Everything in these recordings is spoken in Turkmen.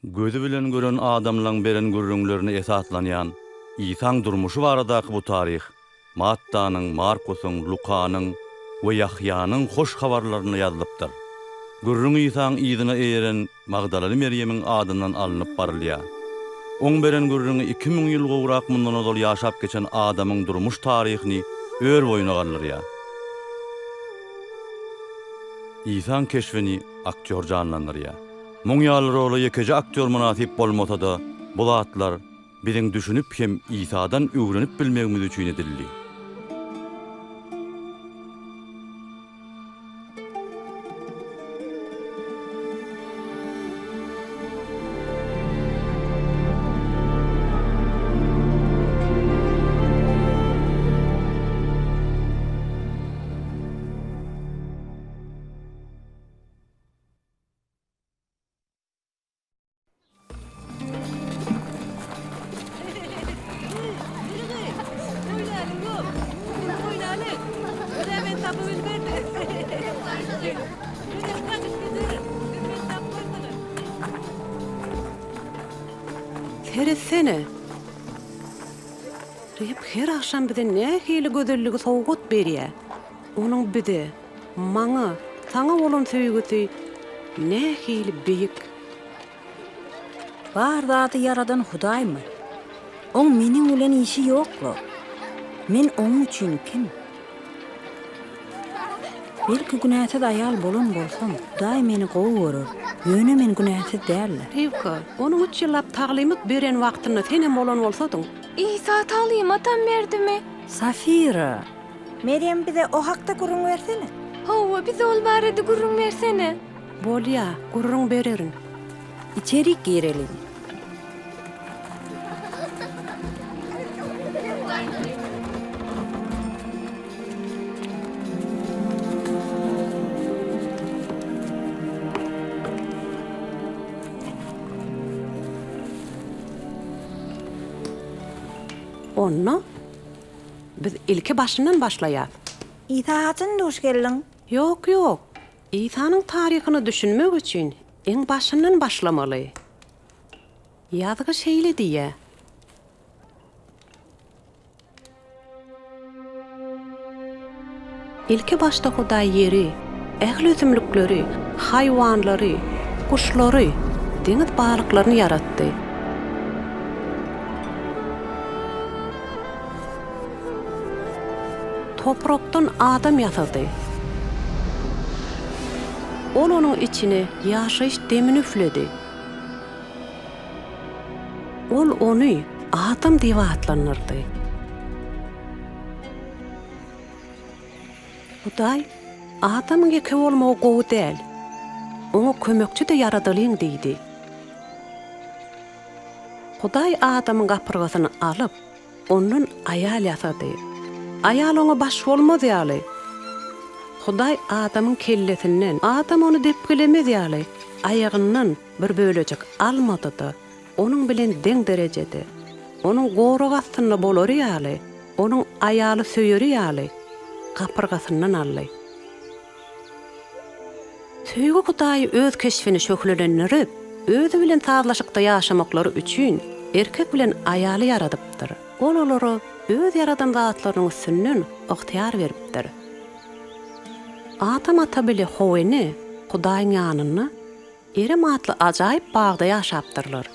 Gözü bilen gören adamlaň beren görüňlerini esaslanýan İsaň durmuşy baradaky bu taryh Mattanyň, Markusyň, Lukanyň we Ýahyanyň hoş habarlaryny ýazylypdyr. Gürrüň İsaň ýzyna eýeren Magdalany Meryemiň adyndan alınıp barylýar. Oň beren gürrüň 2000 ýyl gowrak mundan ozal ýaşap geçen adamyň durmuş taryhyny ör boýuna galdyrýar. İsaň keşfini aktyor canlandyrýar. Muňýaly roly ýekeje aktyor munasip bolmasa da, bu zatlar biziň düşünüp hem İsadan öwrenip bilmegimiz üçin edildi. Teresene. Rehip her akşam bize ne hili gözelligi soğut berýär. Onun bize, maňa, saňa bolan söýgüsi ne hili beýik. Bar zatı yaradan Hudaýmy? Oň meniň bilen işi ýoklu. Men oň üçin kim? Belki günäsiz aýal bolan bolsam, Hudaý meni gowy görür. Ýöne men günäsiz däldir. Rehipka, onun 3 ýyllap taglimat beren wagtyny senem bolan bolsadyň, İsa taglimatam berdimi? Safira, Meryem bize o hakda gurrun versene. Hawa bize ol barada gurrun versene. bolýa, gurrun bererin. İçeri girelim. Onu biz ilki başından başlaýar. İtaatın hoş geldin. Yok yok. İsa'nın tarihini düşünmek için en başından başlamalı. Yazgı şeyle diye. İlki başta Hudaý yeri, ähli ösümlikleri, hayvanları, kuşları, deniz balıklarını yarattı. Topraktan adam ýasady. Ol onun içine ýaşaýyş demini üfledi. Ol onu adam diýip atlanyrdy. Hudaý adamyň eke bolmagy gowy däl. Oňa kömekçi de ýaradylyň diýdi. Hudaý adamyň gapyrgasyny alyp, ondan aýal ýasady. Aýal oňa baş bolmady ýaly. Hudaý adamyň kellesinden, adam onu depgilemez ýaly. Aýagyndan bir bölejek almady-da, onuň bilen deň derejede. Onuň gorag astynda bolary ýaly, onuň aýaly söýeri ýaly, gapyrgasyndan aldy. Söýgü Hudaý öz keşfini şöhlendirip, özü bilen tazlaşykda ýaşamaklary üçin erkek bilen aýaly yaradypdyr. Ol olary öz yaradan zatlarynyň üstünden yktyýar beripdir. Adam ata bile Howeny, Hudaýyň ýanyny, erem atly ajaýyp bagda ýaşapdyrlar.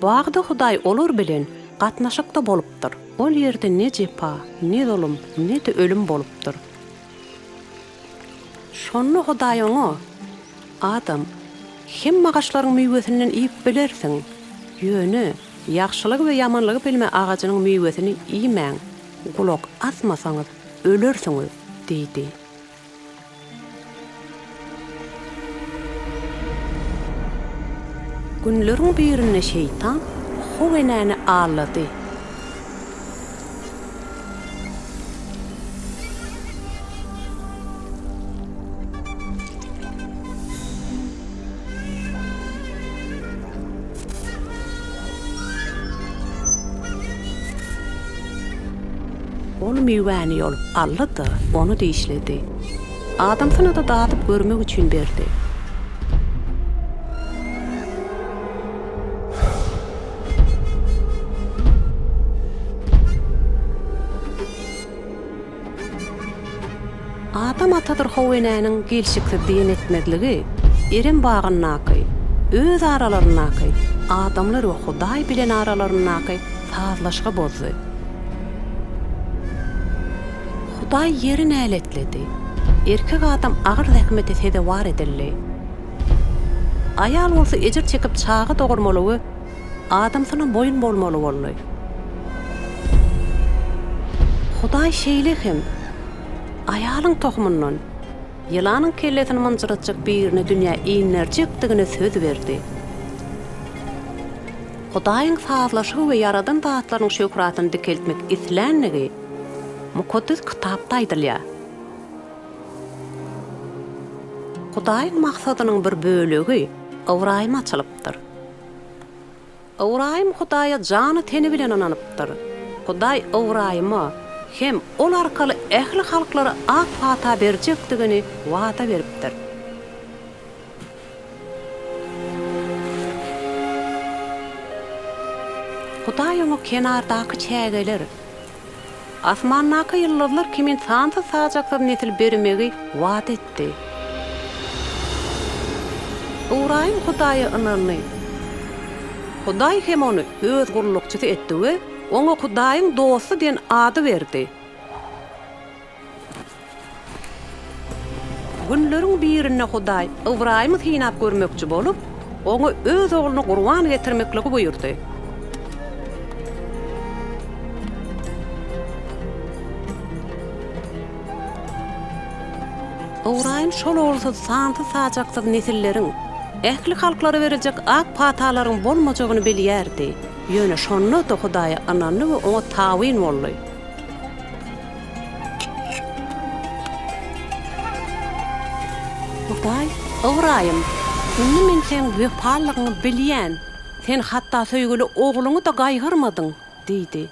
Bagda Hudaý olar bilen gatnaşykda bolupdyr. Ol ýerde ne jepa, ne zulüm, ne de ölüm bolupdyr. Şonu Hudaý oňa, adam, hem magaçlaryň meýwesinden iýip bilersiň, ýöne, ýaxşylygy we ýamanlygy bilme agajynyň meýwesini iýmäň, gulak asmasaňyz ölersiňiz, diýdi. Günleriň birinde şeytan Howenyny ağladı. Onu meýwäni ýolup aldy, onu da işledi. Adam sana da dağıtıp görmek için berdi. Adam atadır howenäniň gelşikdirdiğin etmedligi, erim bagynnaky, öz aralaryndaky, adamlar we Hudaý bilen aralaryndaky tazlaşygy bozdy. Hudaý yerini äletledi. Erkek adam agyr rahmet etse de war edildi. Ayal bolsa ejir çekip çağı dogurmaly, adam sana boyun bolmaly boldy. Hudaý şeýle hem ayalyň tohumundan ýylanyň kelletini manjyratjak birine dünýä iňnerjekdigine söz berdi. Hudaýyň sazlaşygy we yaradan zatlaryň şöhratyny dikeltmek islenligi mukaddes kitapda aýdylýar. Hudaýyň maksadynyň bir bölegi Awraýym açylypdyr. Awraýym Hudaýa jany teni bilen ananypdyr. Hudaý Awraýyma hem ol arkaly ähli halklara ak fata berjekdigini wada beripdir. Hudaý onu kenardaky çägeler, asmannaky ýyllarlar kimin sansa sajaklar netil bermegi wada etdi. Awraýym Hudaýa ynanly. Hudaý hem onu öz gullukçysy etdi we oňa Hudaýyň dosty diýen ady berdi. Günleriň birinde Hudaý Awraýymy synap görmekçi bolup, oňa öz ogluny gurban getirmekligi buyurdy. Awraýym şol olsa santı sajaksyz nesilleriň ähli halklara berejek ak patalaryň bolmajagyny bilýärdi. Ýöne şonu da Hudaýa ananly we oňa tawin boldy. Hudaý, Awraýym, indi men sen wepalygyny bilýän, sen hatda söýgüli ogluňy da gaýgyrmadyň, diýdi.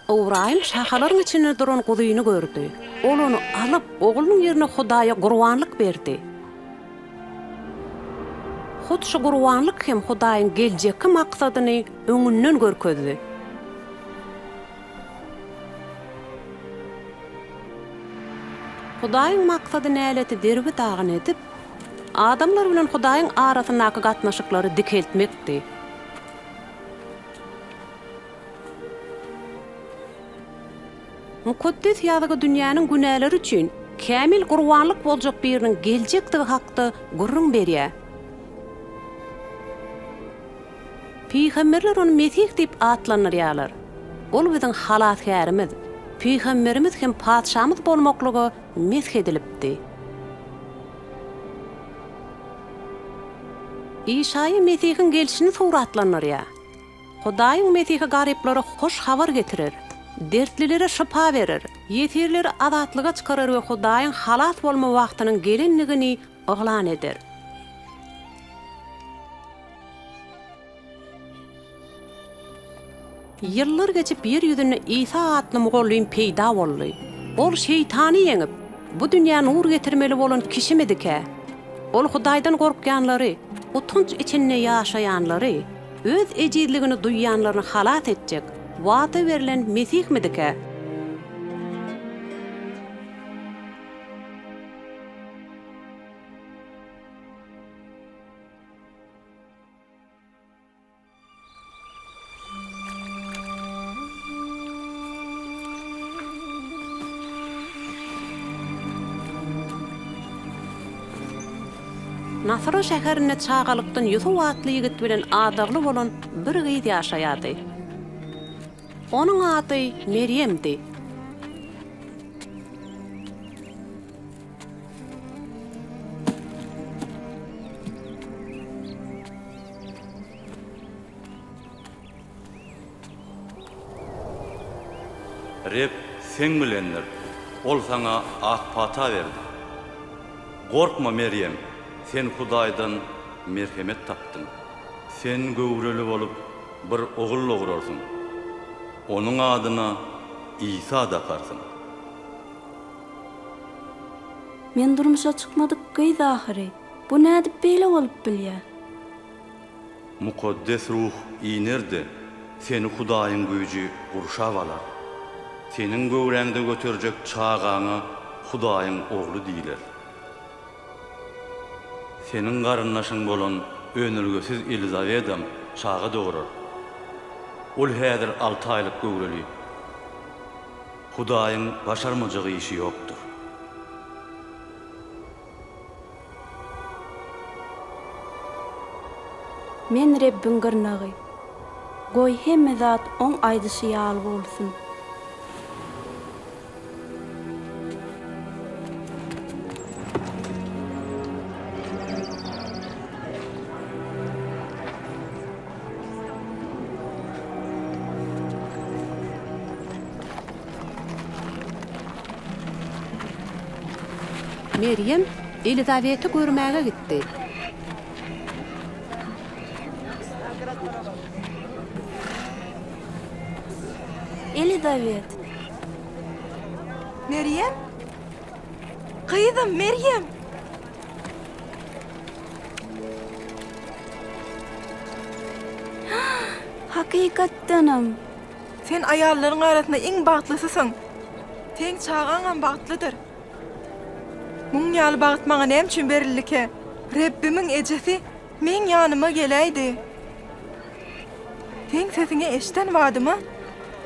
Awraýym şahalaryň içinde duran gudyny gördü. Ol onu alyp oglunyň ýerine Hudaýa gurbanlyk berdi. Hut şu gurbanlyk hem Hudaýyň geljeki maksadyny öňünden görkezdi. Hudaýyň maksadyny äleti derbi dagyn edip, adamlar bilen Hudaýyň arasyndaky gatnaşyklary dikeltmekdi. Mukaddes ýazygy dünýäniň günäleri üçin kämil gurbanlyk boljak biriniň geljekdigi hakda gurrun berýär. Peygamberler onu Mesih diýip atlanyrýarlar. Ol biziň halatgärimiz, Peygamberimiz hem padşamyz bolmaklygy mesih edilipdi. İşaýy Mesihiň gelişini suratlanyrýar. Hudaýyň Mesihi garyplary hoş habar getirir. Dertlilere şifa verir, yetirleri azatlyga çykarar we Hudaýyň halat bolma wagtynyň gelinligini oglan eder. Yıllar geçip yer yüzüne İsa adlı mugallym peýda boldy. Ol şeytany ýeňip, bu dünýä nur getirmeli bolan kişimidike. Ol Hudaýdan gorkýanlary, utunç içinde ýaşaýanlary, öz ejizligini duýýanlaryny halat etjek. Wada verilen Mesih midike? Nasra şäherine çağalykdan Yusuf atly ýigit bilen adagly bolan bir gyz ýaşaýardy. Onun ady Meryemdi. Rep sen bilenler, ol sana ak pata verdi. Korkma Meryem, sen Hudaýdan merhemet tapdın. Sen göwreli bolup bir ogul dogurarsyň. Onun adyna İsa daparsın. Men durmuşa çykmadyk gyz ahyry. Bu nädip beýle bolup bilýär? Mukaddes ruh inerdi. Seni Hudaýyň güýji urşap alar. senin göwräňde götürjek çağaňy Hudaýyň ogly diýler. Senin garynnaşyň bolan önülgesiz Elizavetam çağa doğurar. Ol häzir 6 aýlyk göwreli. Hudaýyň başarmajagy işi ýokdur. Men Rebbin gyrnagy. Goý hemme zat oň aýdysy ýaly bolsun. Meryem Elizaveti görmäge gitdi. Elizavet, Meryem? Kıydım Meryem. hakykatdanam. Sen ayarların arasında en bağıtlısısın. Sen çağağın bağıtlıdır. Mun ýaly bağıtmağa näme üçin berildi? Rabbimin ejesi men ýanyma geleydi. Sen sesini eşden wadymy?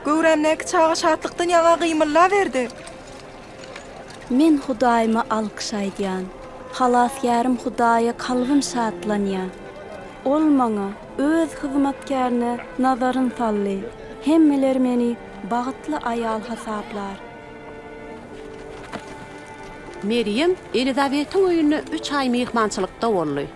Göwrämnäki çağa şatlykdan ýaňa gymylla berdi. Men Hudaýyma alkyşaýdýan. Halasýarym Hudaýa kalbym şatlanýar. Ol maňa öz hyzmatkaryna nazaryn saldy. Hemmeler meni bagtly aýal hasaplar. Meryem Elizavetiň öýüne 3 ay mehmançylykda boldy.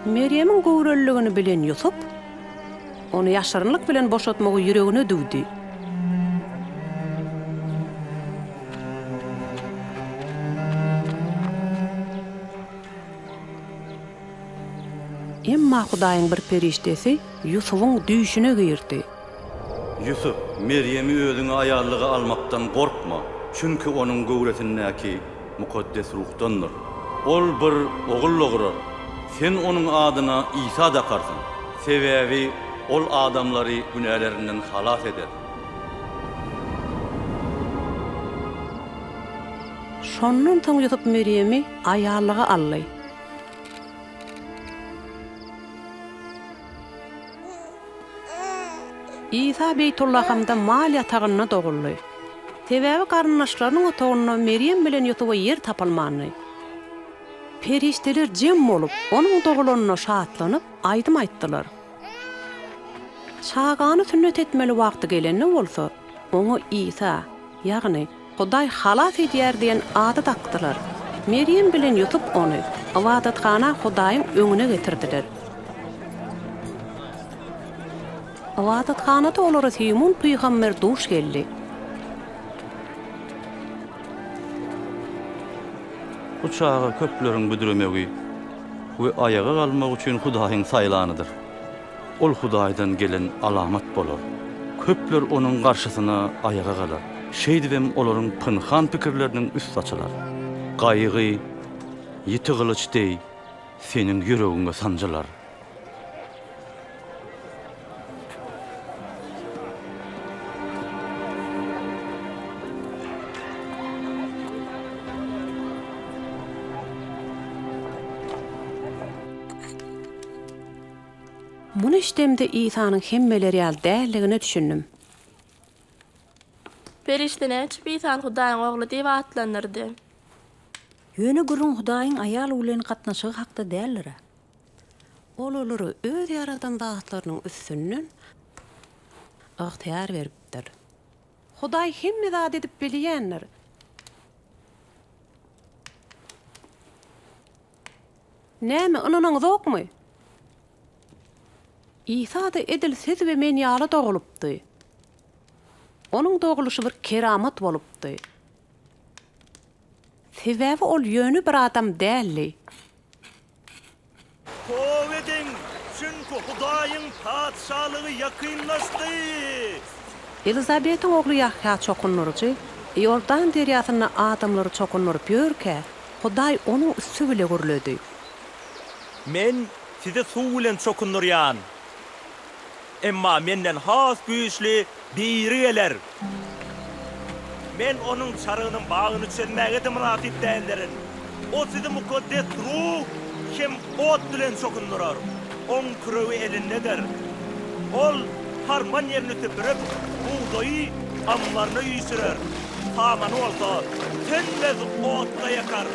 Meryem'in gowrelligini bilen Yusuf, onu ýaşarynlyk bilen boşatmagy ýüregine düwdi. Emma Hudaýyň bir perişdesi Yusuf'un düýşüne girdi. Yusuf, Meryem'i özüňe aýarlyga almakdan gorkma. Çünkü onun gowretindäki mukaddes ruhdandyr. Ol bir ogul ogurar. Sen onun adyna İsa dakarsın. Sebäbi ol adamlary günälerinden halas eder. Şondan soň Yusuf Meryem'i aýarlyga aldy. İsa Beytullahymda mal ýatagyna doguldy. Sebäbi garyndaşlarynyň otagyna Meryem bilen Yusuf'a yer tapylmany. Perişteler jem bolup, onun dogulanyna şatlanyp, aýdym aýtdylar. Çağany sünnet etmeli wagty gelende bolsa, onu İsa, ýagny Hudaý halas edýär diýen ady takdylar. Meryem bilen Yusuf onu awadatxana Hudaýyň öňüne getirdiler. Awadatxanada olara Simon Peýgamber duş geldi. Bu çağa köpleriň büdüremegi we ayaga galmak üçin Hudaýyň saýlanydyr. Ol Hudaýdan gelen alamat bolar. Köpler onun garşysyna ayaga galar. Şeýdibem olaryň pynhan pikirleriniň üst açylar. Gaýgy, ýiti gylyç deý, seniň ýüregiňe sanjalar. Bunu işlemde İsa'nın hemmeleri ýaly dälligine düşündim. Periştene çyp İsa Hudaýyň ogly diýip atlanyrdy. Ýöne gürrüň Hudaýyň aýal bilen gatnaşygy hakda däldir. Ol olary öz ýaradan zatlarynyň üstünden ygtyýar beripdir. Hudaý hemme zat edip bilýänler. Näme onuň zokmy? İsa da edilsiz we men ýaly dogulupdy. Onun doguluşy bir keramat bolupdy. sebäbi ol ýönü bir adam dälli. Koveden çünkü Hudaýyň padşalygy ýakynlaşdy. Elizabet'in oğlu Yahya çokunurcu, Yordan deryasyna adamlary çokunuryp ýörke, Hudaý onuň üstü bile gürledi. Men size suw bilen çokunurýan. Emma menden has güýçli biri geler. Men onuň çarıgynyň bagyny çelmäge de munasyp däldirin. O sizi mukaddes ruh hem ot bilen çokunurar. On küregi elindedir. Ol harman yerini tüpürüp, buğdayı amlarına yüzürür. Hamanı olsa tünbez otla yakar.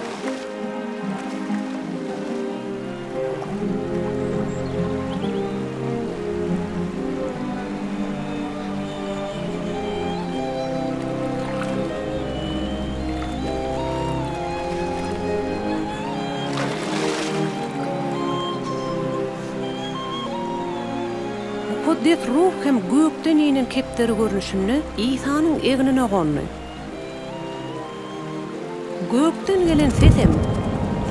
Mukaddes ruh hem gökden inen kepderi görünüşünü İsa'nın egnine gonny. Gökden gelen sesem,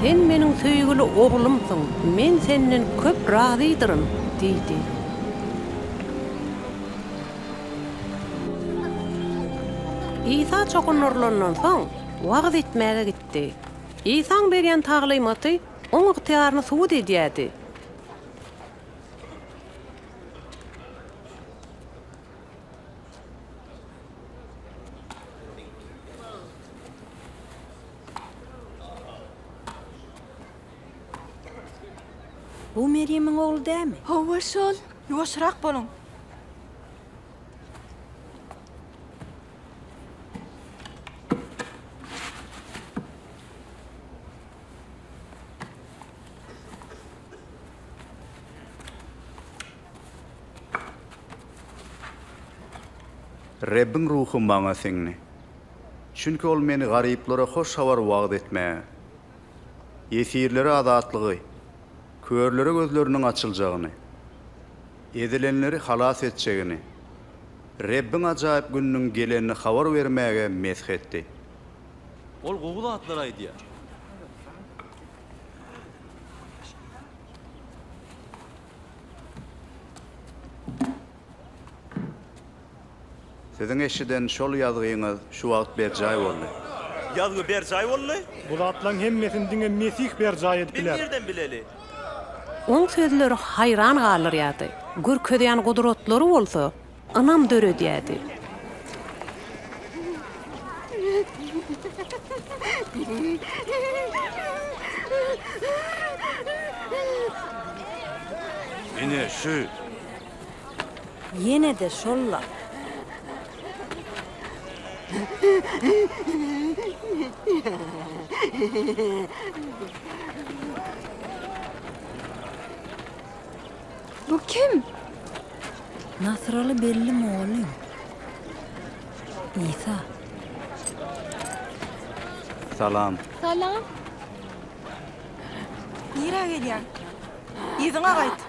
sen meniň söýgüli oglumsyň, men senden köp razydyryň, diýdi. İsa çokunurlarından soň wagt etmäge gitdi. İsaň berýän taglymaty oň ygtyýaryny suwut edýärdi. Bu Meryem'in oğlu değil mi? Hawa şol. Ýuwaşrak bolun. Rebbin ruhu maňa seňni. Çünki ol meni garyplara hoş hawar wagt etmäge, ýesirlere azatlygy, körlere gözleriniň açyljagyny, edilenleri halas etjegini, Rebbin ajaýyp gününiň gelenini habar bermäge mesih etdi. Ol gowul atlar aýdýar. Siziň eşiden şol ýazgyňyz şu wagt berjaý boldy. Yazgı ber jay bolly. Bu atlan hemmesini diňe Mesih ber jaý Bir etdiler. nerden bileli? Oň sözleri hayran galyrýady. Gürködýän gudratlary bolsa, anam döredýärdi. Ine şu Yine de şolla. Bu kim? Nasralı belli mi oğlum? İsa. Salam. Salam. Nire gelýär? Ýüzüňe gaýt.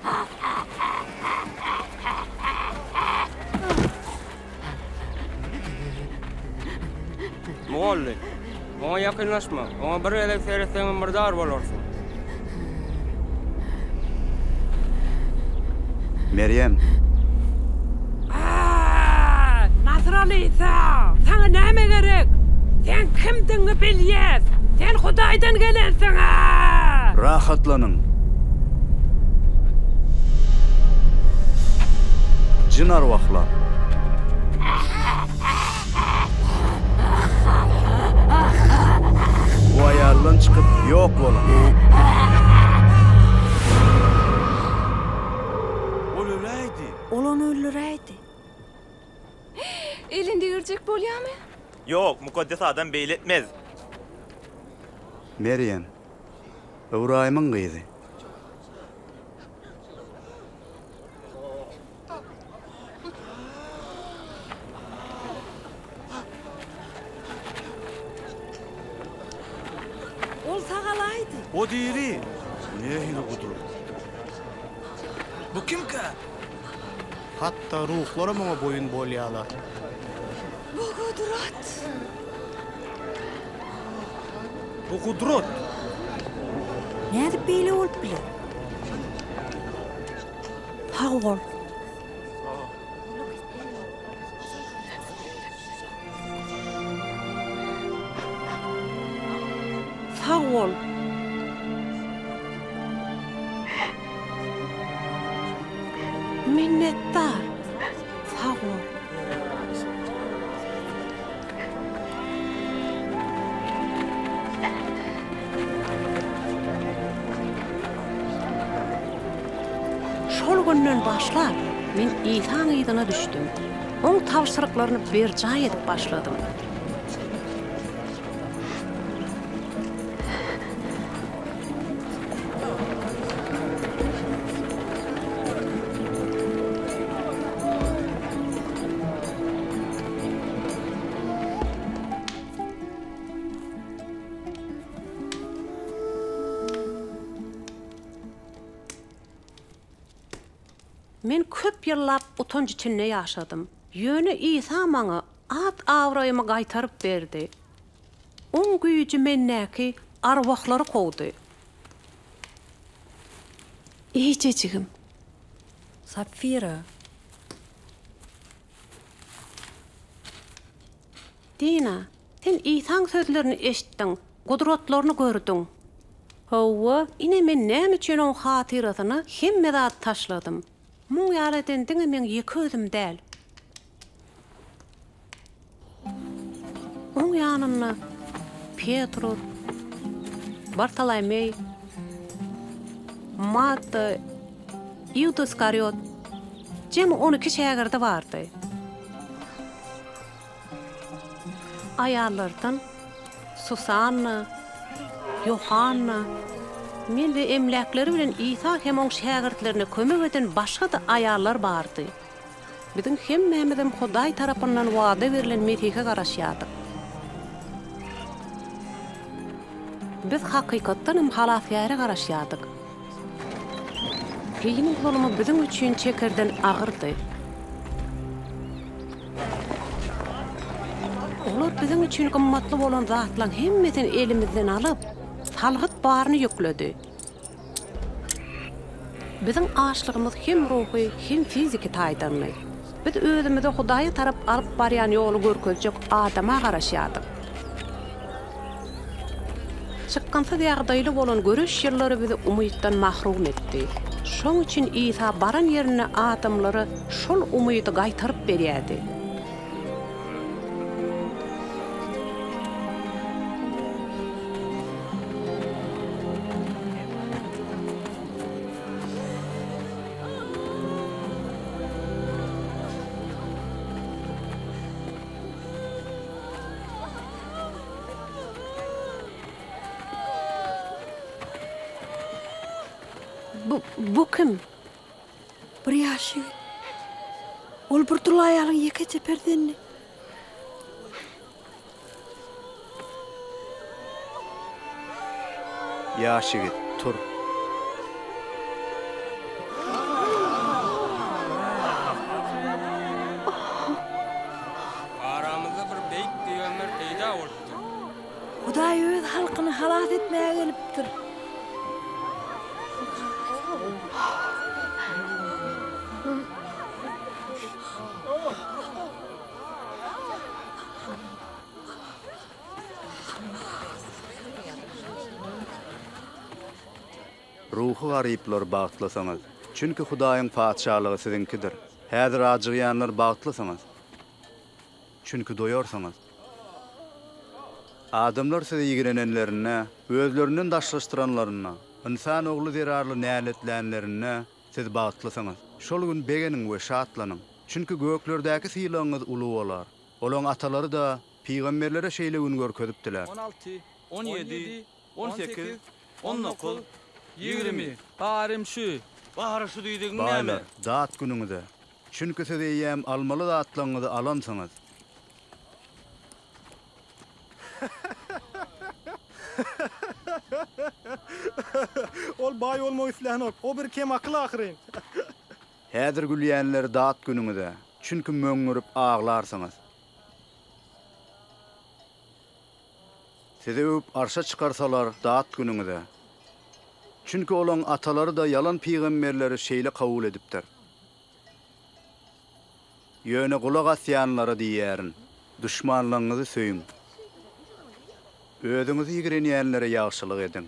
Muallim, ona yakınlaşma. Ona bir elek seyretsen mırdar bolarsyň. Meryem, Nasralı İsa, sana näme gerek? Sen kimdiňi bilýäs? Sen Hudaýdan gelensiň. rahatlanın. Jin arwahlar. Bu ayarlan çıkıp yok bolan. ol öläýdi. Olan öldüreydi. Elinde ýürjek bolýarmy? Yok, mukaddes adam beyletmez. Meryem, Ibrahim'in kızı. Ol sağalaydı. O diri. Nehir guduruk. Bu kimke? Hatta ruhlara maňa boyun bolýarlar. Bu gudrat. Bu kudret. Näde beýle bolup biler? Sağ ol. Sağ ol. Minnettar. Sağ ol. Şol günden başlap men İsa'nın ýygyna düşdüm. Oň tawşyryklaryny berja edip başladym. Men köp ýyllap utanç içinde ýaşadym. Ýöne İsa maňa at awraýymy gaýtaryp berdi. Oň güýji mennäki arwahlary kowdy. Eýjejigim. Sapfira. Dina, sen İsa'nın sözlerini eşitdiň, gudratlaryny gördüň. Hawa, ine men näme üçin oň hatyrasyny hemme zat taşladym. Muň ýalydan diňe men ýeki özüm däl. Oň ýanyna Petrus, Bartolomey, Matta, Ýuda Iskariot, jem 12 şägirdi bardy. Ayallardan Susanna, Yohanna, men we emlakleri bilen İsa hem oň şägirdlerine kömek eden başga da ayallar bardy. Biziň hemmemizem Hudaý tarapyndan wada berilen Mesih'e garaşýardyk. Biz hakykatdan hem halasýara garaşýardyk. Kıyın zulumy biziň üçin çekerden agyrdy. Olar biziň üçin gymmatly bolan zatlaryň hemmesini elimizden alyp, salgyt baryny ýükledi. Biziň açlygymyz hem ruhy, hem fiziki taýdanly. Biz özümizi Hudaýa tarap alyp barýan ýoly görkezjek adama garaşýardyk. Çykkansa ýagdaýly bolan görüş ýyllary bizi umytdan mahrum etdi. Şoň üçin İsa baran ýerine adamlary şol umyty gaýtaryp berýärdi. Bu kim? Bir ýaşy. Ol bir tulaýalyň ýekeçe perdenni. Ýaşygy tur. Aramızda bir beyt diýenler peýda bolupdy. Hudaý öz halkyny halas etmäge gelipdir. Ruhu garyplar bagtlasaňyz, çünki Hudaýyň padşahlygy sizinkidir. Häzir ajygýanlar bagtlasaňyz, çünki doýarsaňyz. Adamlar sizi ýigrenenlerine, özlerinden daşlaşdyranlaryna, insan ogly zerarly näletlänlerine siz bagtlasaňyz, şol gün begeniň we şatlanyň. Çünki göklerdäki sylagyňyz uly bolar. Olaň atalary da peýgamberlere şeýle gün görkezipdiler. 16, 17, 18, 19, 20. Barim şu. Bahar şu diýdiň näme? Baylar, dat günüňizde. Çünki siz eýem almaly datlaryňyzy alansaňyz. Ol baý bolmak islänik. O bir kem akly ahyryn. Häzir gülýänler dat günüňizde. Çünki möňürüp aglarsaňyz. Size öp arşa çıkarsalar daat günüňde. Çünkü olan ataları da yalan peygamberleri şeýle kabul edipdir. Ýöne kulak asýanlara diýärin, düşmanlaryňyzy söýün. Özüňizi ýigrenýänlere ýagşylyk edin.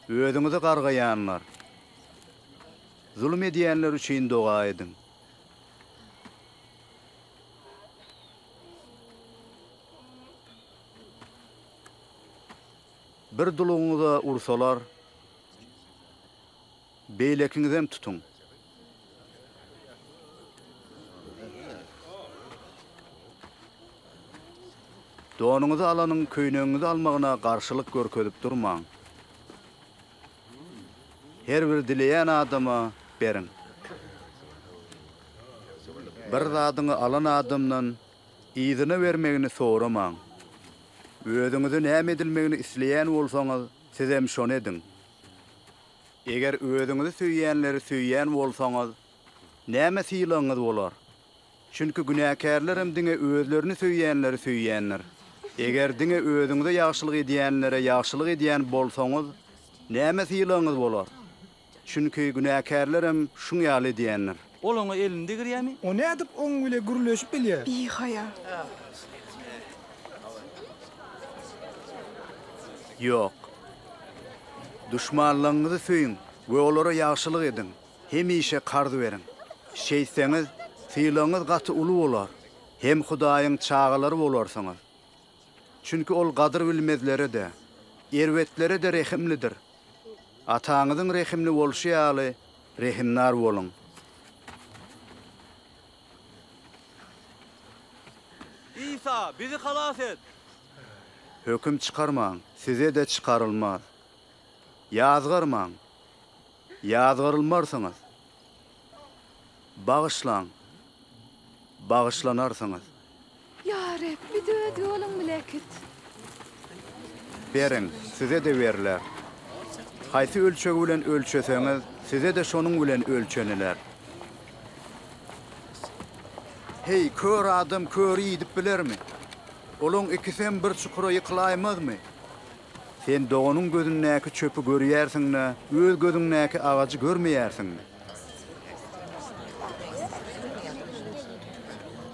Özüňizi gargaýanlar, zulm edýänler üçin doga edin. Bir duluňyza ursalar, beýlekiňizem tutun. Donuňyzy alanyň köýneginizi almagyna garşylyk görkezip durmaň. Her bir dileýän adama berin. Bir zadyňy alan adamdan ýzyny bermegini soramaň. Özüňizi näme edilmegini isleýän bolsaňyz, siz hem şonu edin. Eger özüňizi söýýänleri söýýän bolsaňyz, näme syýlaňyz bolar? Çünki günäkärler hem diňe özlerini söýýänleri söýýänler. Eger diňe özüňize ýagşylyk edýänlere ýagşylyk edýän bolsaňyz, näme syýlaňyz bolar? Çünki günäkärler hem şuň ýaly edýänler. Olaňa elinde girýärmi? O nädip oň bile gürleşip bilýär? Bihaya. Yok. Düşmanlaryňyzy söýün we olara ýagşylyk edin. Hemişe kardy berin. Şeýseňiz, syýlaňyz gaty uly bolar. Hem Hudaýyň çağalary bolarsaňyz. Çünki ol gadyr bilmezleri de, erwetleri de rehimlidir. Ataňyzyň rehimli bolşy ýaly rehimnar bolun. İsa, bizi halas et. Höküm çıkarmaň, size de çıkarılmaz. Ýazgyrmaň. Ýazgyrylmarsyňyz. Bağışlaň. Bağışlanarsınız. Ya Rabbi dödü olun bilekit. Berin, size de verirler. Haýsy ölçegi bilen ölçeseňiz, size de şonuň bilen ölçeniler. Hey, kör adam kör ýidip bilermi? Olaň ikisem bir çukura ýykylaýmazmy? Sen doğunyň gözündäki çöpü görýärsiňmi, öz gözündäki agacy görmeýärsiňmi?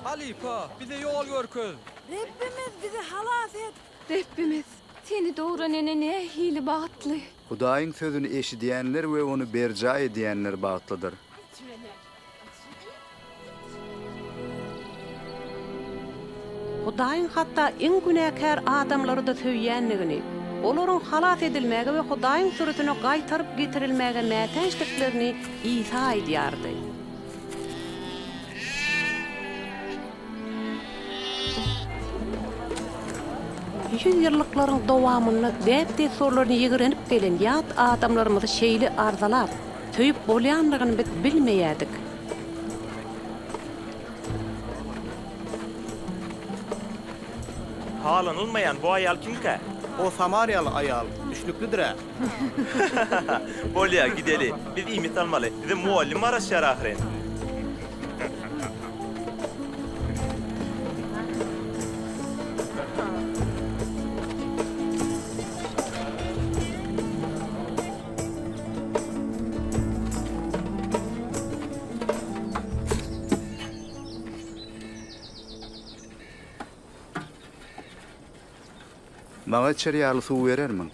Halifa, bize yol görköz. Rabbimiz bizi halas et. Rabbimiz seni doğuran ne hili bağıtlı. Hudaýyň sözüni eşidýänler we onu berja edýänler bagtlydyr. Hudaýyň hatda iň günäkär adamlary da söýýänligini, olaryň halat edilmegi we Hudaýyň suretine gaýtaryp getirilmegi mätäçliklerini İsa edýärdi. Ýyllyklaryň dowamyny däpde sorlaryny ýigrenip gelen ýat adamlarymyzy şeýle arzalap, töýüp bolýanlygyny biz bilmeýärdik. Halanılmayan bu ayal kimke? O Samaryalı ayal, düşlüklüdür ha. Bolya gideli. Biz imit almalı. Bize muallim araşyar ahiren. Maňa içeri ýaly suw berermiň?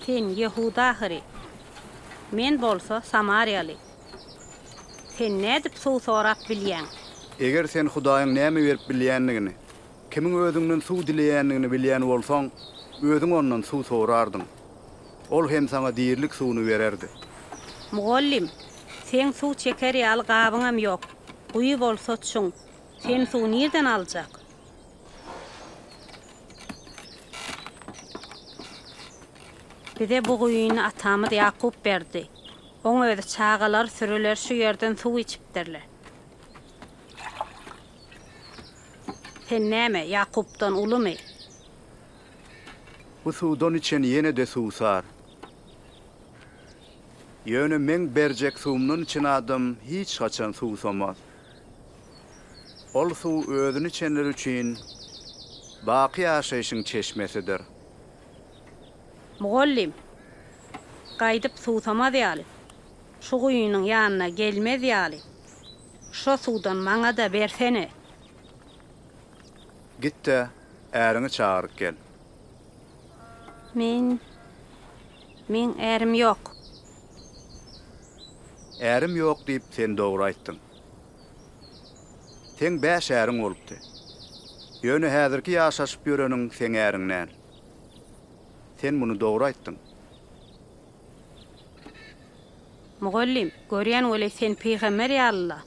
Sen Yehuda ahiri. Men bolsa Samaryaly. Sen nädip suw sorap bilýän? Eger sen Hudaýyň näme berip bilýänligini, kimiň özüňden suw dileýänligini bilýän bolsaň, özüň ondan suw sorardyň. Ol hem sana diýerlik suwuny bererdi. Mugallim, sen suw çeker ýaly gabyňam ýok. Guýy bolsa çuň. Sen suw nerden aljak? Bize bu güýüni atamyz Ýakup berdi. Oň özi çağalar sürüler şu ýerden suw içipdirler. Sen näme Ýakupdan ulymy? Bu suwdan içen ýene de suw sar. Ýöne men berjek suwumdan içen adam hiç haçan suw samaz. Ol suw özüni içenler üçin baqy ýaşaýyşyň çeşmesidir. Mugallim. Qaydyp suwtama diýaly. Şu guýunyň ýanyna gelme diýaly. Şo suwdan maňa da bersene. Git de äriňi çağıryp gel. Men ärim ýok. Ärim ýok diýip sen dogry aýtdyň. Sen 5 äriň bolupdy. Ýöne häzirki ýaşaşyp ýöreniň sen äriň näl? Sen muny dogry aýtdyň. Mugallim, görýän wele sen peýgamber ýalyla.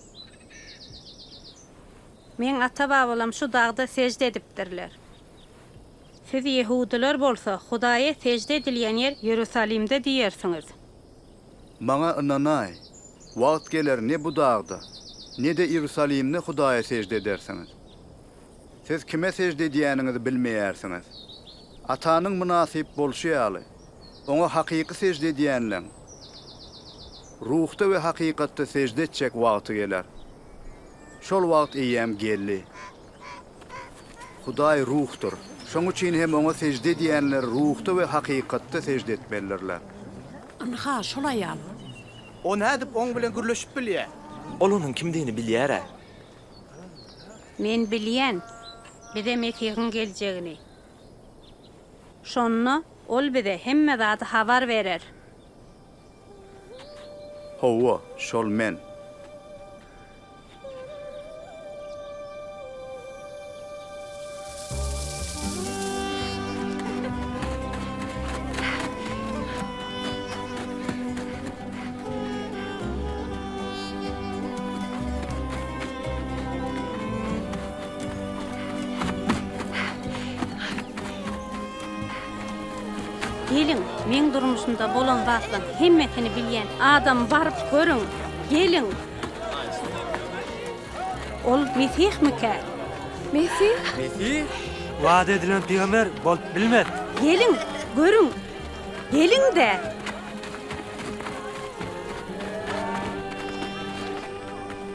Men ata-babalam şu dagda secde edipdirler. Siz Yehudiler bolsa Hudaýa secde edilýän ýer Ýerusalimde diýersiňiz. Maňa ynanay. Wagt geler ne bu dagda, ne de Ýerusalimde Hudaýa secde edersiňiz. Siz kime secde edýäniňizi bilmeýärsiňiz. Atanyň münasip bolşy ýaly. Oňa hakyky secde edýänler. Ruhda we hakykatda secde etjek wagty geler. Şol wagt eýem geldi. Hudaý ruhdur. Şoň üçin hem oňa secde edýänler ruhda we hakykatda secde etmelidirler. Anha şolay ýaly. O nädip oň bilen gürleşip bilýär? Ol onuň kimdigini bilýär. Men bilýän, bide Mesihiň geljegini. Şonno ol bide hemme zady habar berer. Hawa, şol men. Gelin, men durmuşunda bolan zatlaň hemmetini bilýän adam baryp görüň. Gelin. Ol Mesih mike? Mesih? Mesih? Vaat edilen peygamber bolup bilmet. Gelin, görüň. Gelin de.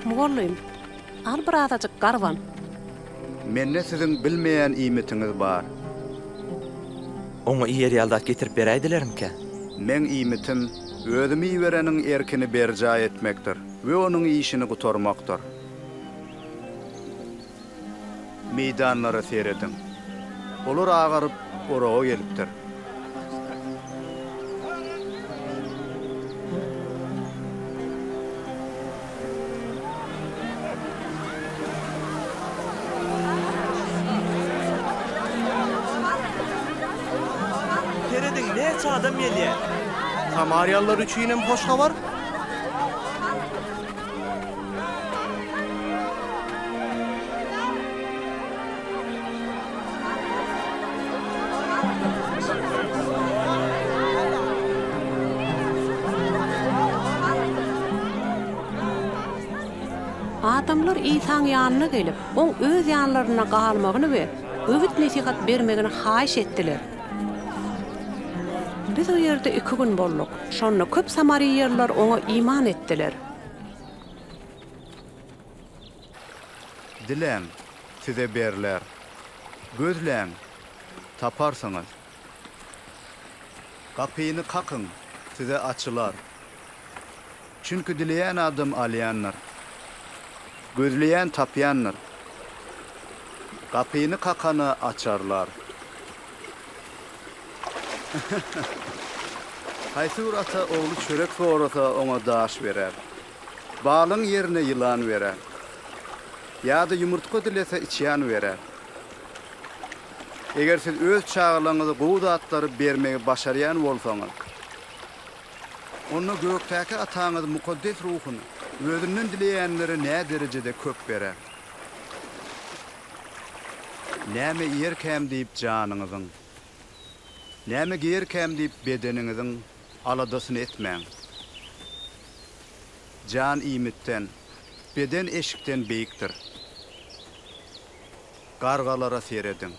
Mugallim, al bir azajyk garwan. Menne siziň bilmeýän iýmitiňiz bar. Oňa ýer ýaldat getirip beräýdilermi-ke? Men iýmitim özümi bereniň erkini berja etmekdir we onuň işini gutarmakdyr. Meydanlara seredin. Olar agaryp oraga gelipdir. Teredin näçe adam gelýär? Samariyalılar üçin hem hoş habar. Adamlar İsa'ň ýanyna gelip, oň öz ýanlaryna galmagyny we öwit nesihat bermegini haýyş etdiler. Biz o ýerde 2 gün bolduk. Şonda köp Samariýalılar oňa iman etdiler. Dilem size berler. Gözlem taparsanız. Kapyny kakın size açylar. Çünkü dileyen adam alyanlar. Gözleyen tapyanlar. Kapyny kakany açarlar. Haysur ata oğlu çörek sorasa ona daş verer. Balın yerine yılan verer. Ya da yumurtka dilese içyan verer. Eger siz öz çağlarınızı goğda atları bermeye başarayan bolsaňyz, onu gökteki ataňyz mukaddes ruhuny özünden dileýänlere nä derejede köp berer. Näme ýerkäm diýip janyňyzyň, näme gierkäm diýip bedeniňiziň aladasyny etmäň. Jan iýmitden, beden eşikden beýikdir. Gargalara seredin.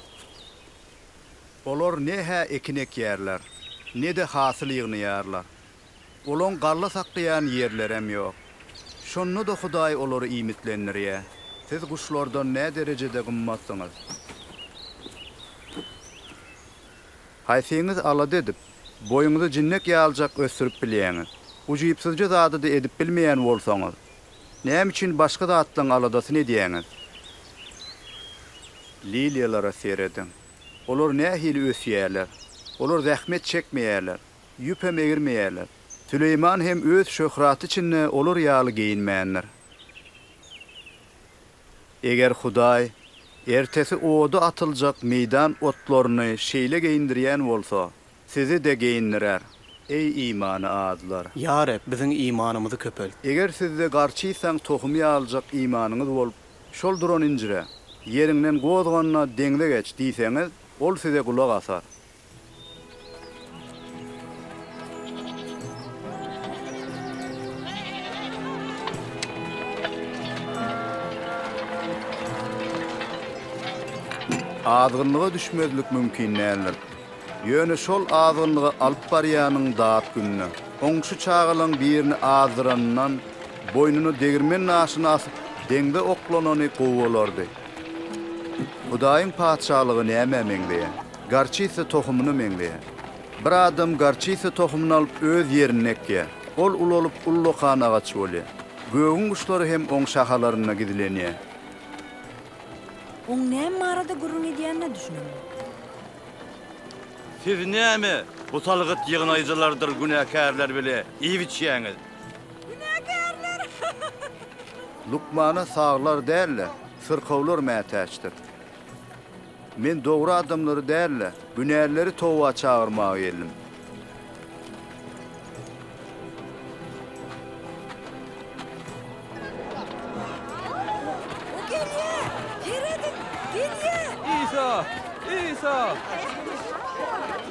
Olar nähä ekinek ýerler, ne de hasyl ýygnaýarlar. Olaň garla saklayan ýerlerem ýok. Şonnu da Hudaý olary iýmitlendirýär. Siz guşlardan nä derejede gymmatsyňyz? Haysiňiz alady edip, boyuňyzy jinnek ýaljak ösürip bilýäňiz. Ujypsyzca zady da edip bilmeýän bolsaňyz, näme üçin başga zatlaryň aladasyny edýäňiz? Liliyalara seyredin. Olar nähili ösýärler. Olar zähmet çekmeýärler. Ýüpem egirmeýärler. Süleyman hem öz şöhraty üçin olar ýaly geyinmänler. Eger Hudaý ertesi oda atyljak meýdan otlaryny şeýle geyindirýän bolsa, sizi de geyindirer. Ey imany azlar. Ya Rab, biziň imanymyzy köpelt. Eger sizde garçysaň tohumy aljak imanyňyz bolup, şol duran incire, yerinden gozganyna deňle geç diýseňiz, ol size gulak asar. Azgınlığa düşmezlik mümkin näler. Ýöne şol azgınlygy alyp barýanyň daat gününe, oňşu çağılaň birini azdırandan boynunu degirmen naşyna asyp deňde oklanany gowalardy. Hudaýyň paçalygy näme meňdeýär? Garçysa tohumyny meňdeýär. Bir adam garçysa tohumyny alyp öz ýerine ekýär. Ol ulolup ullokan agaç bolýar. Göğün kuşlary hem oň şahalaryna gidilenýär. Oň näme arada gurrun edýänine düşünemin. Siz näme bu salgyt ýygnayjylardyr günäkärler bile iýiçýäňiz? Lukmana sağlar därler, sırkawlar mätäçdir. Men dogry adamlary därler, günärleri towa çağırmagy geldim. İsa! İsa!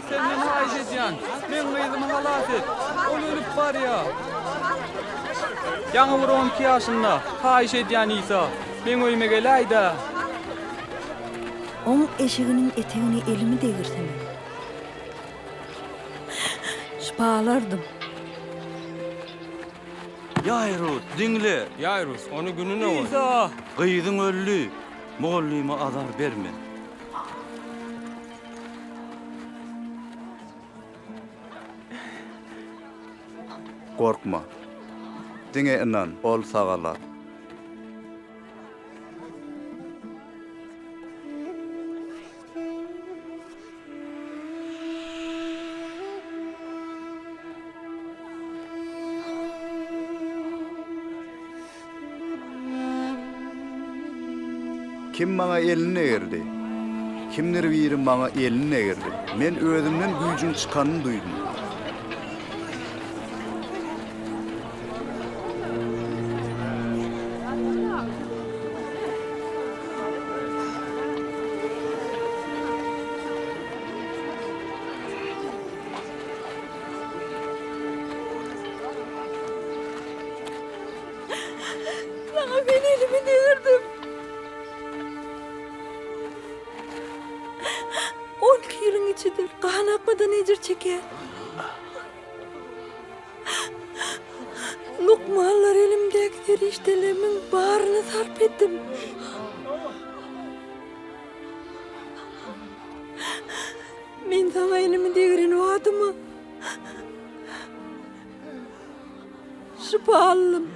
Sen meni haýyş edýän. Men gyzymy halas et. Ol ölüp barýa. Ýaňy bir 12 ýaşynda haýyş edýän İsa. Men öýme gelýär-de. Oň eşiginiň etegini elimi degirsem. Şpalardım. Ýaýrus, diňle. Ýaýrus, onu gününe goý. İsa! Gyzyň öldü. Mogallyma azar berme. Korkma. Diňe inan, ol sagalar. Kim maňa elini egerdi? Kimdir biri maňa elini egerdi? Men özümden güýjüň çykanyny duýdum. Ben elimi devirdim. 12 ýylyň içidir. Kan akmadan ejir çeker. Lukmanlar elimdeki feriştelerimin baryny sarp etdim. Men sana elimi degiren wadymy şüphalym.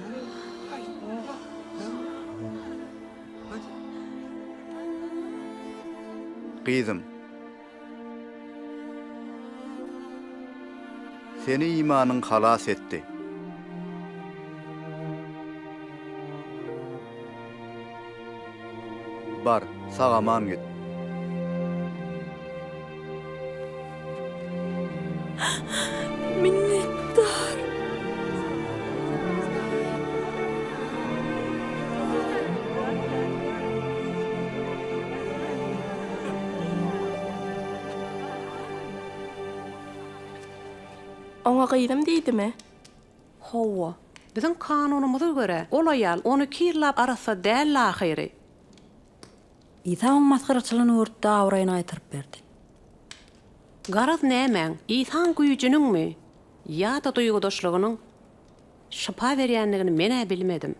Gyzym, seni imanyň halas etdi. Bar, sagaman git. Minnettar. Oňa gyýdym diýdimi? Hawa. Biziň kanunymyza göre ol aýal 12 ýyllap arasa däl ahyry. İsa oň maskaraçylygyny örtde awraýyny aýtyryp berdi. Garaz nämeň? İsan güýjüniňmi? Ýa-da duýgudaşlygynyň şypa berýänligini mene bilmedim.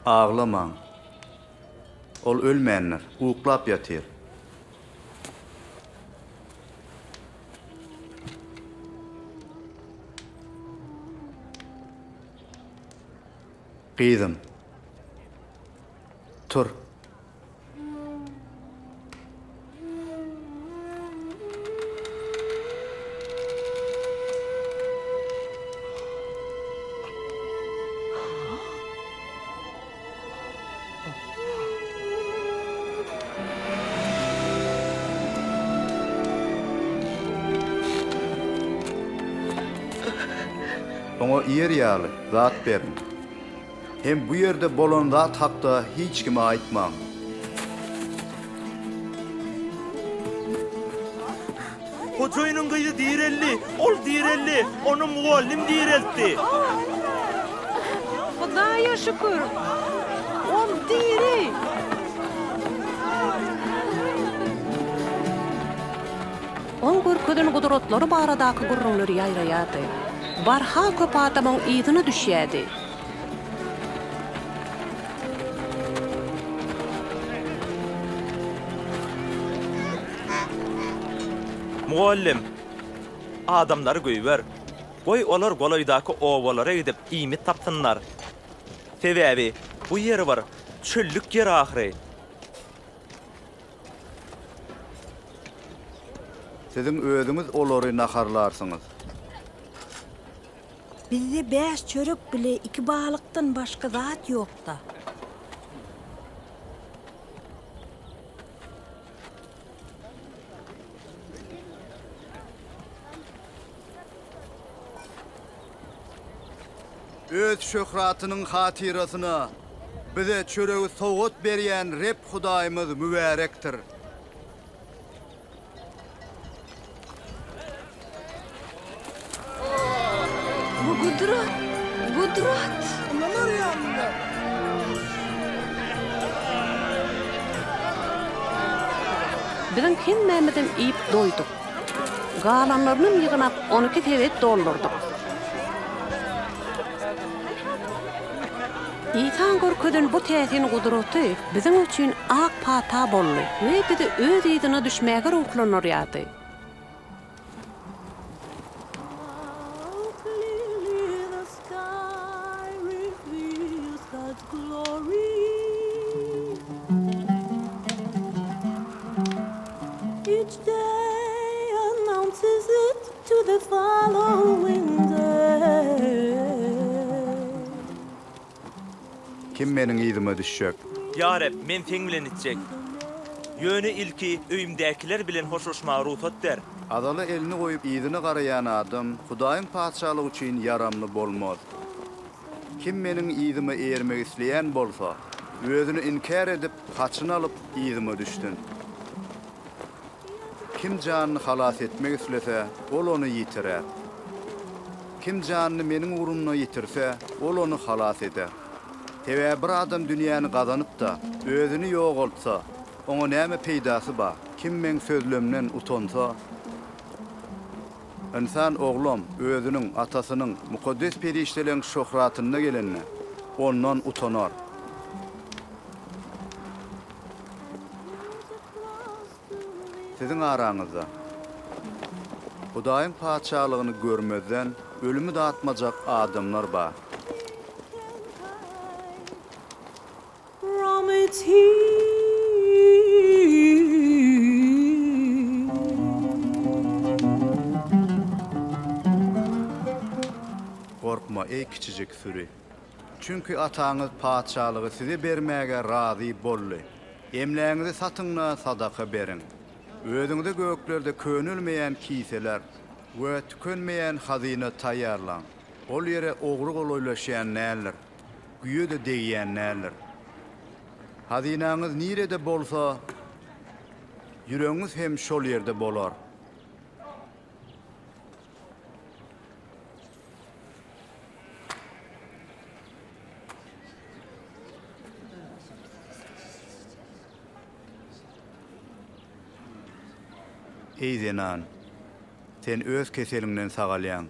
Ağlamaň. Ol ölmeýänler, uklap ýatyr. Gyzym. Tur. Oňa ýer ýaly, zat berin. Hem bu ýerde bolan zat hakda hiç kime aýtmaň. Hojoynyň gyzy direlli, ol direlli, onu muallim direltdi. Hudaýa şükür. Ol diri. On görkeden gudratlary baradaky gurrunlary ýaýraýardy. Barha köp adamyň ýygyna düşýärdi. Muallim, adamları göýber. Goý olar golaýdaky owalara gidip iýmit tapsynlar. Sebäbi bu ýeri bar, çöllük ýer ahyry. Sizin özüňiz olary naharlarsyňyz. Bizde 5 çörek bile 2 balıktan başka zat ýokda. Öz şöhratynyň hatirasyna bize çöregi sowgat berýän Rep Hudaýymyz mübarekdir. Bu Gudrat. Gudrat. Biziň hemmämizden iýip doýduk. Galanlaryny ýygnap 12 tebet doldurdyk. İnsan görkeden bu täsin gudraty biziň üçin ak pata boldy we bizi öz ýygyna düşmäge ruhlanýardy. Each day announces it to the following day. Kim meniň ýygyma düşjek? Ýa Rab, men seň bilen itjek. Ýöne ilki öýümdäkiler bilen hoşlaşmagy ruhsat der. Adaly elini goýup ýygyna garaýan adam Hudaýyň paçalygy üçin yaramly bolmaz. Kim meniň ýygyma ermek isleýän bolsa, özüni inkar edip haçyny alyp ýygyma düşdün. Kim janyny halas etmek islese, ol onu ýitirer. Kim janyny meniň urumna ýitirse, ol onu halas eder. Tebe bir adam dünýäni gazanyp da özüni ýogaltsa, oňa näme peýdasy bar? Kim men sözlemden utansa, insan oglam özüniň atasynyň mukaddes perişteleň şöhratyna gelenne ondan utanar. Siziň araňyzda Hudaýyň paçalygyny görmezden ölümi dağıtmajak adamlar bar. From its Korkma ey kiçijik süri. Çünkü ataňyz paçalygy size bermäge razy boldy. Emläňizi satyňla sadaka berin. Özüňde göklerde könülmeýän kiseler we tükenmeýän hazina taýýarlan. Ol ýere ogry goloýlaşýan näler, güýe de degýän näler. Hazinaňyz nirede bolsa, ýüregiňiz hem şol ýerde bolar. Ey Zenan, sen öz keselinden sagalyan.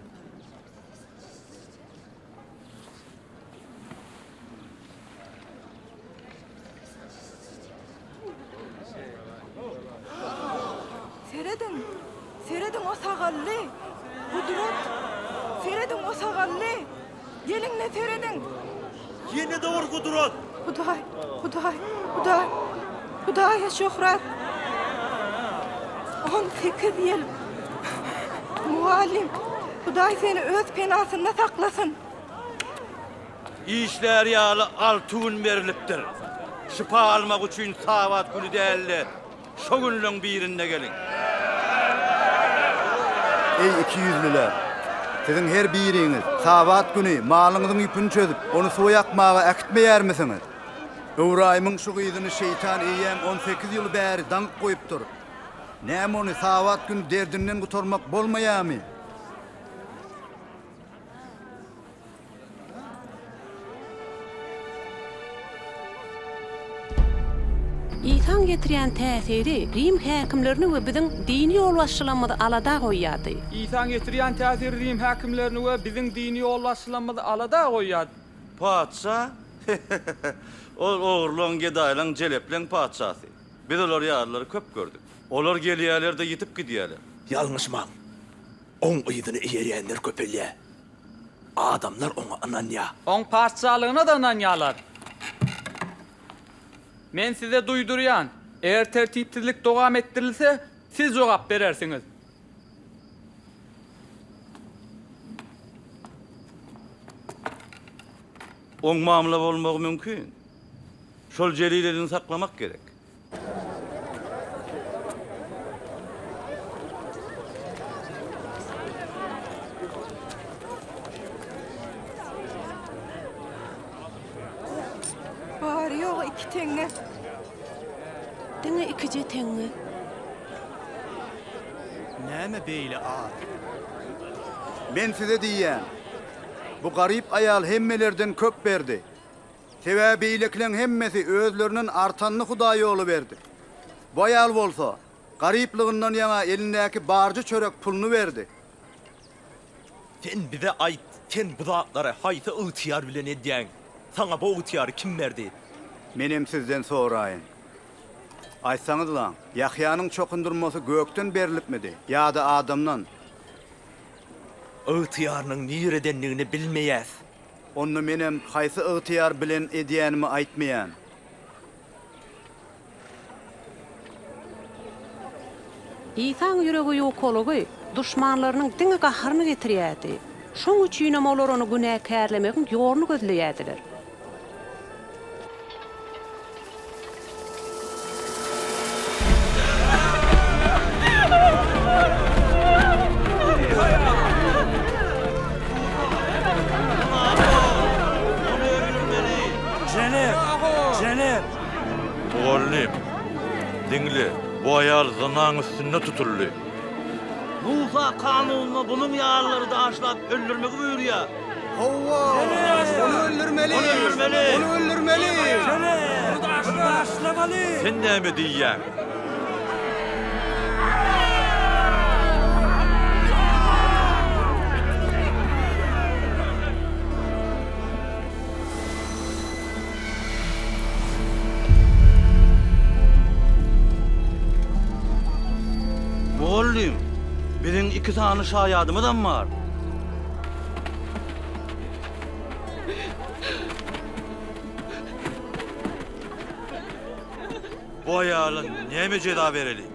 Seredin. Seredin o sagallı. Kudret. Seredin o sagallı. Gelin ne seredin? Yeni doğur Kudret. Hudaýa şöhret. 18 yıl. Muallim. Hudaý seni öz penasında saklasın. İşler ýaly 6 gün berilipdir. Şifa almak üçin sabat günü däldi. Şo günlüň birinde gelin. Ey 200'lüler. Sizin her biriniz sabat günü malyňyzyň ýüpüni çözüp onu soýakmaga äkitmeýär misiniz? Öwraýmyň şu gyzyny şeytan eýem 18 ýyl bäri dank goýupdyr. Näme onu sabat günü derdinden gutarmak bolmaýarmy? İsan getirýän täsiri Rim häkimlerini we biziň dini ýol başlanmady alada goýýardy. İsan getirýän täsir Rim häkimlerini we biziň dini ýol başlanmady alada goýýardy. Paça? Ol oğurluğun gedaylan celeplen paçası. Biz olar ýarlary köp gördük. Olar gelýärler-de ýitip gidýärler. Ýalňyşmaň. Oň ýydyny eýerýänler köpelýä. Adamlar oňa ananýa. Oň parçalygyna da nanýalar. Men size duýdurýan, eğer tertipsizlik dowam etdirilse, siz jogap berersiňiz. Oň mamla bolmagy mümkin. Şol jelileden saklamak gerek. Bari ýok 2 teňe. Diňe 2 teňe. Näme beýle ad? Men size diýýän. Bu garyp aýal hemmelerden köp berdi. Sebäbiliklerin hemmesi özlerinin artanny Hudaý ýoly berdi. Bu aýal bolsa, garyplygyndan ýa-da elindäki barjy çörek pulunu berdi. Sen bize aýt, sen bu zatlara haýsy ýytyýar bilen edýäň? Sana bu ýytyýary kim berdi? Menem sizden soraýyn. Aýtsaňyz lan, Ýahýanyň çokundurmasy gökden berilipmidi ýa-da adamdan? Ýytyýarynyň niredenligini bilmeýäs. Onu menem haýsy ýytyýar bilen edýänimi aýtmaýan. İsan ýüregi ýokolugy duşmanlarynyň diňe gaharyny getirýärdi. Şoň üçin olar onu günäkärlemegiň ýoluny gözleýärdiler. Oğlum, dinle, bu aýal zınaň üstünde tutuldy. Musa kanunyna bunun ýarlary da aşlap öldürmegi buyurýar. Howwa! Onu öldürmeli! Onu öldürmeli! Onu öldürmeli! Sen näme diýýäň? Oğlum, biziň 2 sany şaýadymydan bar. Bu aýalyň näme jeda bereli?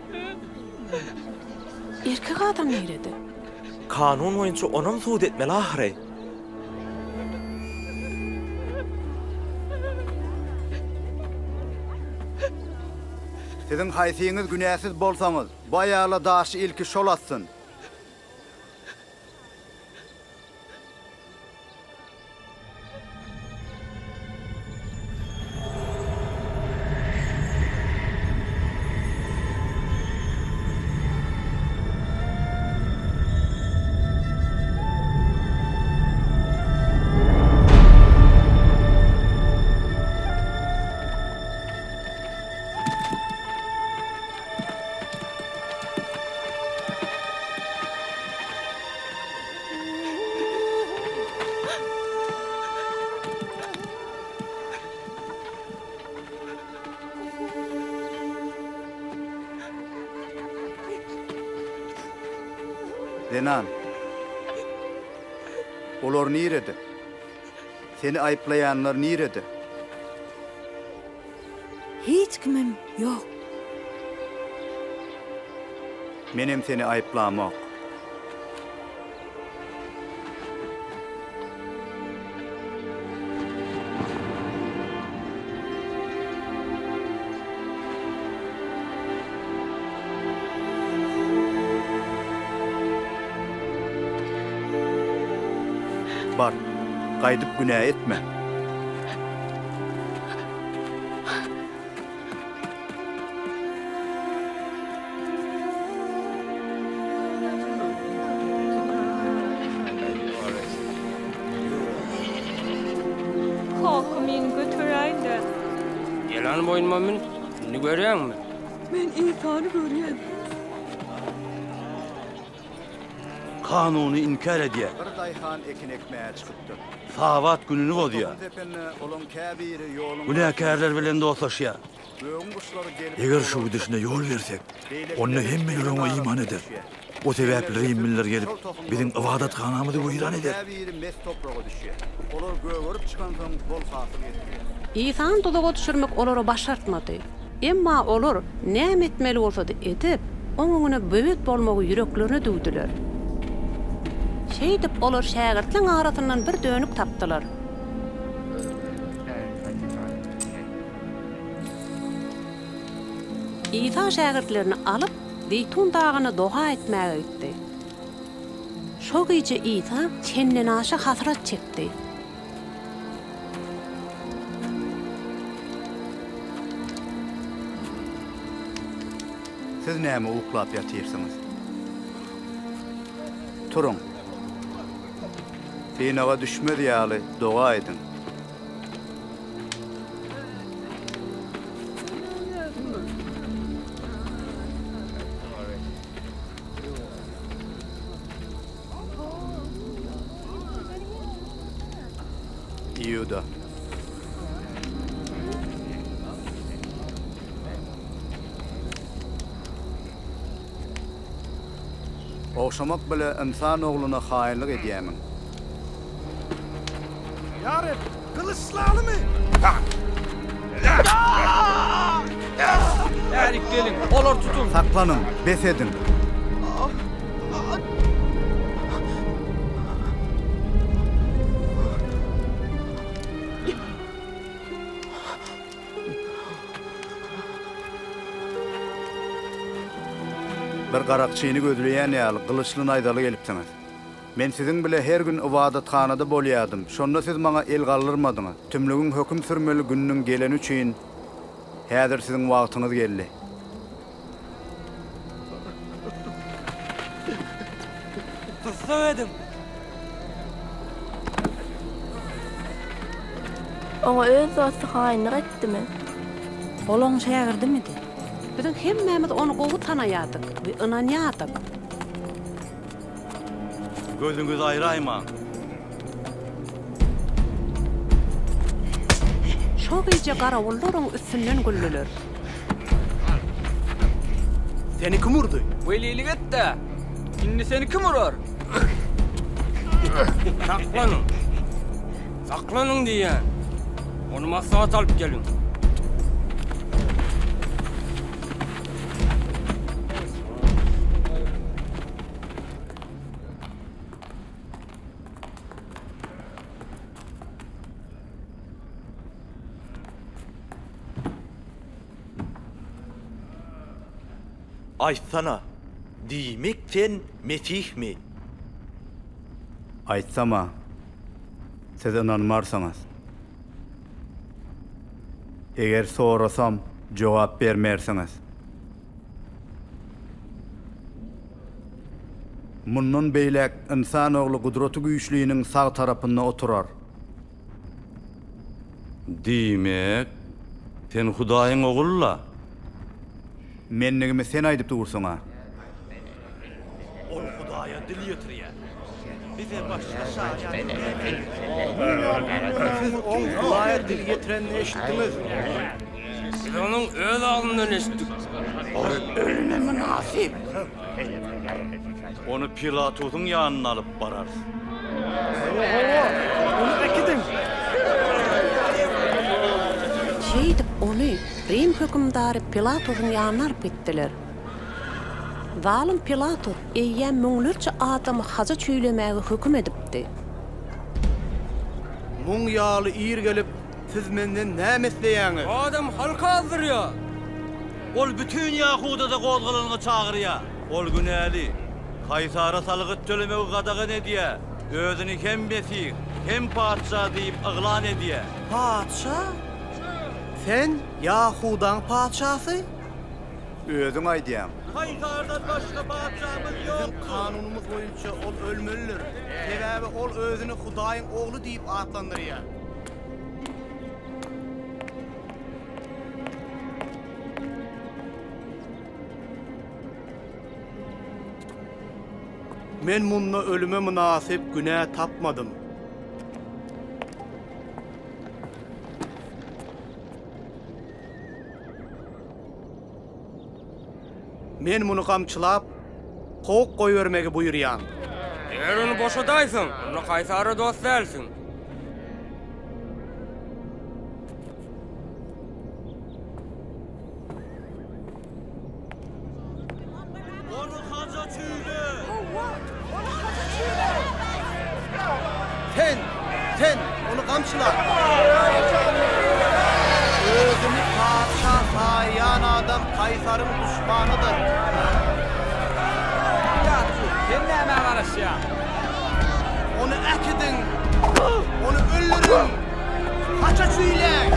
Erkek adam nerede? Kanun boýunça onam suud etmeli ahyry. Sizin haýsyňyz günäsiz bolsaňyz, bu aýala daşy ilki şol atsyn. Zenan. Olar nirede? Seni ayıplayanlar nirede? Hiç kimim yok. Menem seni ayıplamak. Bar, kaydıp günah etme. Kalkı meni götüreýdi. Yalan boyunma min, ne görüyorsun mu? Men İsa'ny görýän. Kanunu inkar edýär. Bir dayhan ekin ekmeğe çıkıptı. Savat gününü bozýar. Tepenne olan käbiri yolun. Günahkarlar bilen dostlaşýar. Böğün kuşları gelip. Eger şu gidişine yol versek, onu hemmeler ona iman eder. O sebäpleri immiller gelip, bizim ibadathanamyzy buyuran eder. Käbiri mes toprağa düşýär. Olar göwürüp çıkan soň bol hasıl etdiler. İsa'ny dodaga düşürmek olara başartmady. Emma olar näme etmeli bolsa da edip, oňuňuna böwet bolmagy yüreklerine düwdiler. Şeýdip olar şägirtleň arasyndan bir dönük tapdylar. İsa şägirtlerini alıp Zeytun dağına doğa etmäge gitdi. Şo gece İsa çenden aşa hasrat çekdi. Siz näme uklap ýatyrsyňyz? Turun. Sinaga düşmedi ýaly doğa edin. Yuda. Oşamak bile insan oğluna hainlik edýämiň. Yarep, kılıçlalı mı? Erik gelin, olar tutun. Saklanın, bes edin. Bir garakçyny gözleýän ýaly kılıçly aydaly gelipsiňiz. Men siziň bile her gün ibadathanada bolýardym. Şonda siz maňa el gallyrmadyňyz. Tümlügün höküm sürmeli günüň geleni üçin häzir siziň wagtyňyz geldi. Kızsavadım. Oňa öz dosty haýynyk etdimi? Olaň şägirdimidi? Bizim hemmemiz onu gowy tanaýardyk we ynanýardyk. Gözüňiz aýraýma. Şo gece garawullaryň üstünden güllüler. Seni kim urdu? Velilik et de. Şimdi seni kim urar? Saklanın. Saklanın diyen. Onu maslahat alıp gelin. Aýtsana, diýmek sen Mesih mi? Aýtsama, siz inanmarsaňyz. Eger sorasam, jogap bermersiňiz. Mundan beýlek insan ogly gudraty güýçlüğiniň sağ tarapynda oturar. Diýmek, sen Hudaýyň ogulla. Mennigimi sen aýdyp dursaňa. Ol Hudaýa dil ýetirýär. Bize başga şaýat. Siz ol Hudaýa dil getirenini eşitdiňiz. Biz onun öz alnından eşitdik. Ölüme münasip. Onu Pilatus'un yanına alıp barar. Onu ekidin. Şeydip onu Rim hükümdarı Pilatus'un yanına alıp gittiler. Zalim Pilatus eýýän müňlerçe adamy haza çüýlemäge hüküm edipdi. Muň ýaly ir gelip siz menden näme isleýäňiz? Adam halka azdırıyor. Ol bütün Yahuda'da gozgalanyňy çagyrýar. Ol günäli. Kaysara salygy tölemegi gadagan edýär. Özüni hem mesih, hem padşah diýip yglan edýär. Padşah? Sen Yahudan padşasy? Özüň aýdýam. Kaysardan başga padşahymyz ýok. Kanunumuz boýunça ol ölmelidir. Sebäbi ol özüni Hudaýyň ogly diýip atlandyrýar. Men munna ölüme münasip günä tapmadım. Men munu kamçylap, kok goýbermegi buyurýan. Eger onu boşadaýsyň, onu Kaysara dost dälsin. Onu haza çüýle. Sen onu kamçıla. Özünü padşah saýan adam Kaysar'ın düşmanıdır. Sen näme garaşýan? Onu ekidin. Onu öldürün. Haça çüýleň.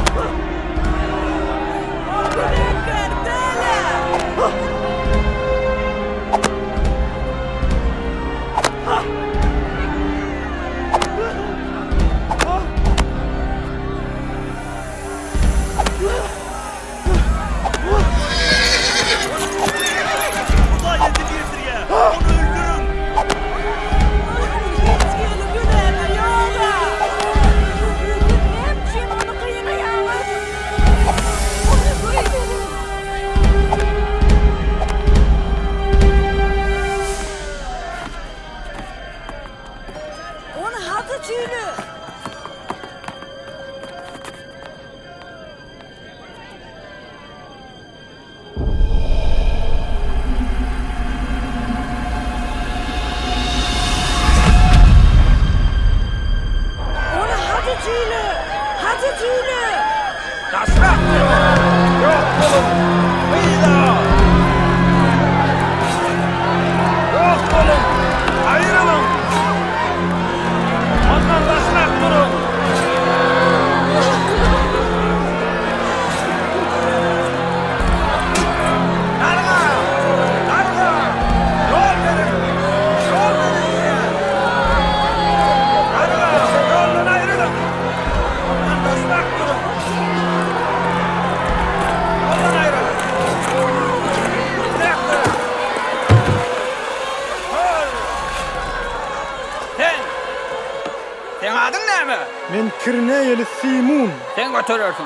Sen adın näme? Men Kirneyeli Simun. Sen götürürsün.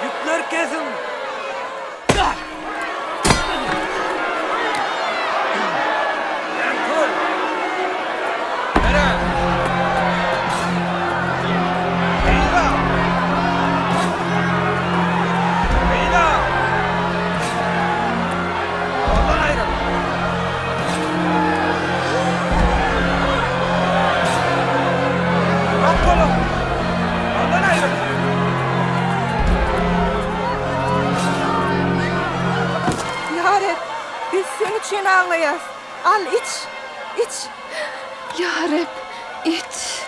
Yükler kesin. Biz seni için ağlayas. Al iç, iç. Ya Rab, iç.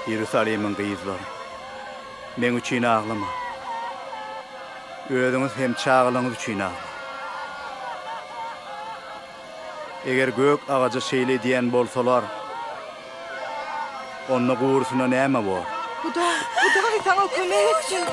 Ýerusalimyň gyzlary. Men üçin ağlama. Özüňiz hem çağlaňyz üçin ağla. Eger gök ağaca şeýle diýen bolsalar, onu gursuna näme bor? Hudaý sana kömek etsin.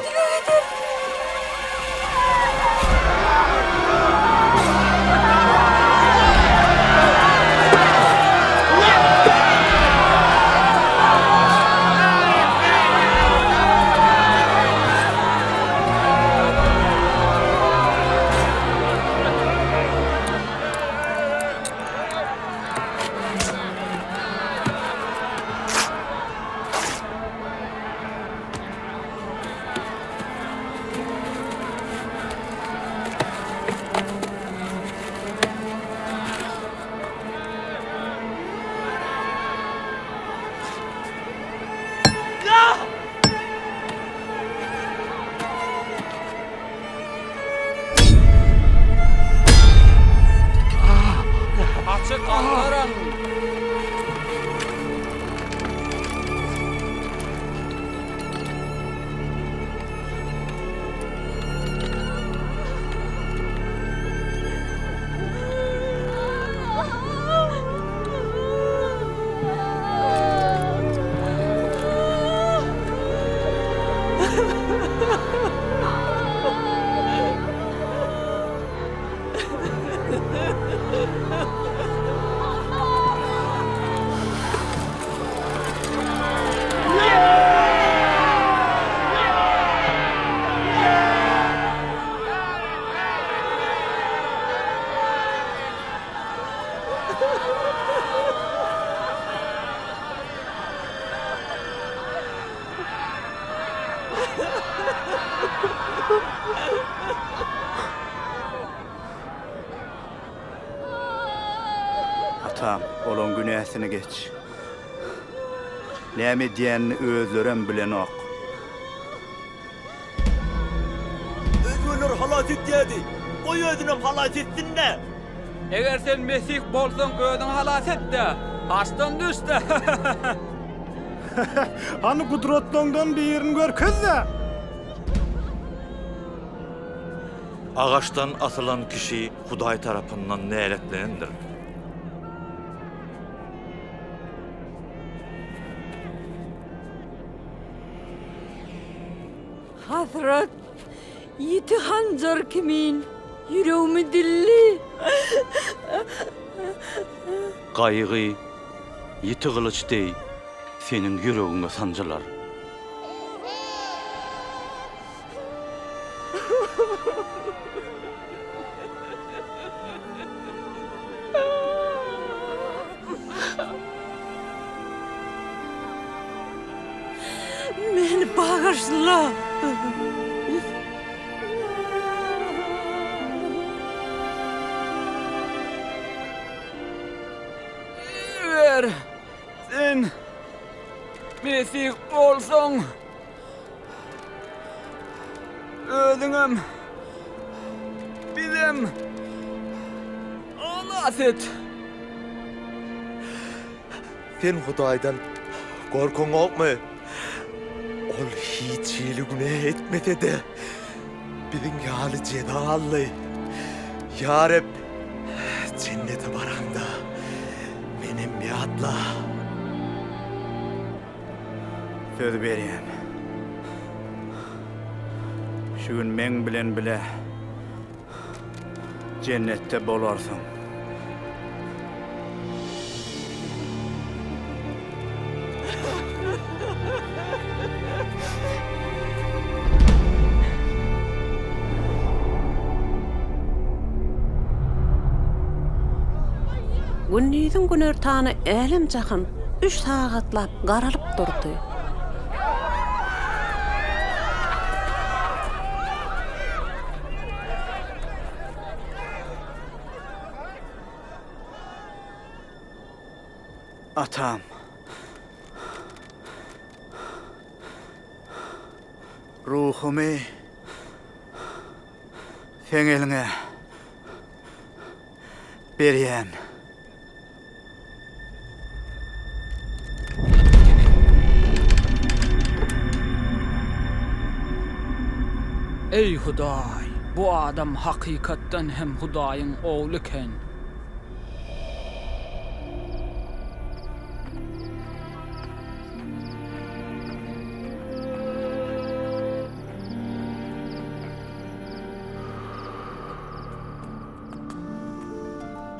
Allah'ım. Atam, olan günahsini geç. Näme diýenini özlerem bilen ok. Özüler halat etdi. Oy özünem halat etsin-ne? Eger sen Mesih bolsaň özüň halas et de, aşdan düş de. Hani kudretliğinden bir yerini görkez de. Ağaçtan atılan kişi Hudaý tarapyndan näletlenendir. Hazret, yiti hancar kimin, yüreğimi dilli. Gaýgy, ýiti gylyç deý, senin ýüregiňe sanjalar. Meni bağışla. Eger sen Mesih bolsaň özüňem bizem halas et. Sen Hudaýdan gorkaň okmy? Ol hiç ýyly günah etmese de biziň ýaly jeda aldy. Ya Rab, cennete baranda menem ýatla. Söz berýän. Şu gün men bilen bile cennette bolarsyň. Günnüýüň gün örtany älim jakyn 3 sagatlap garalyp durdy. Atam. Ruhumy sen eline berýän. Ey Hudaý, bu adam hakykatdan hem Hudaýyň ogly eken.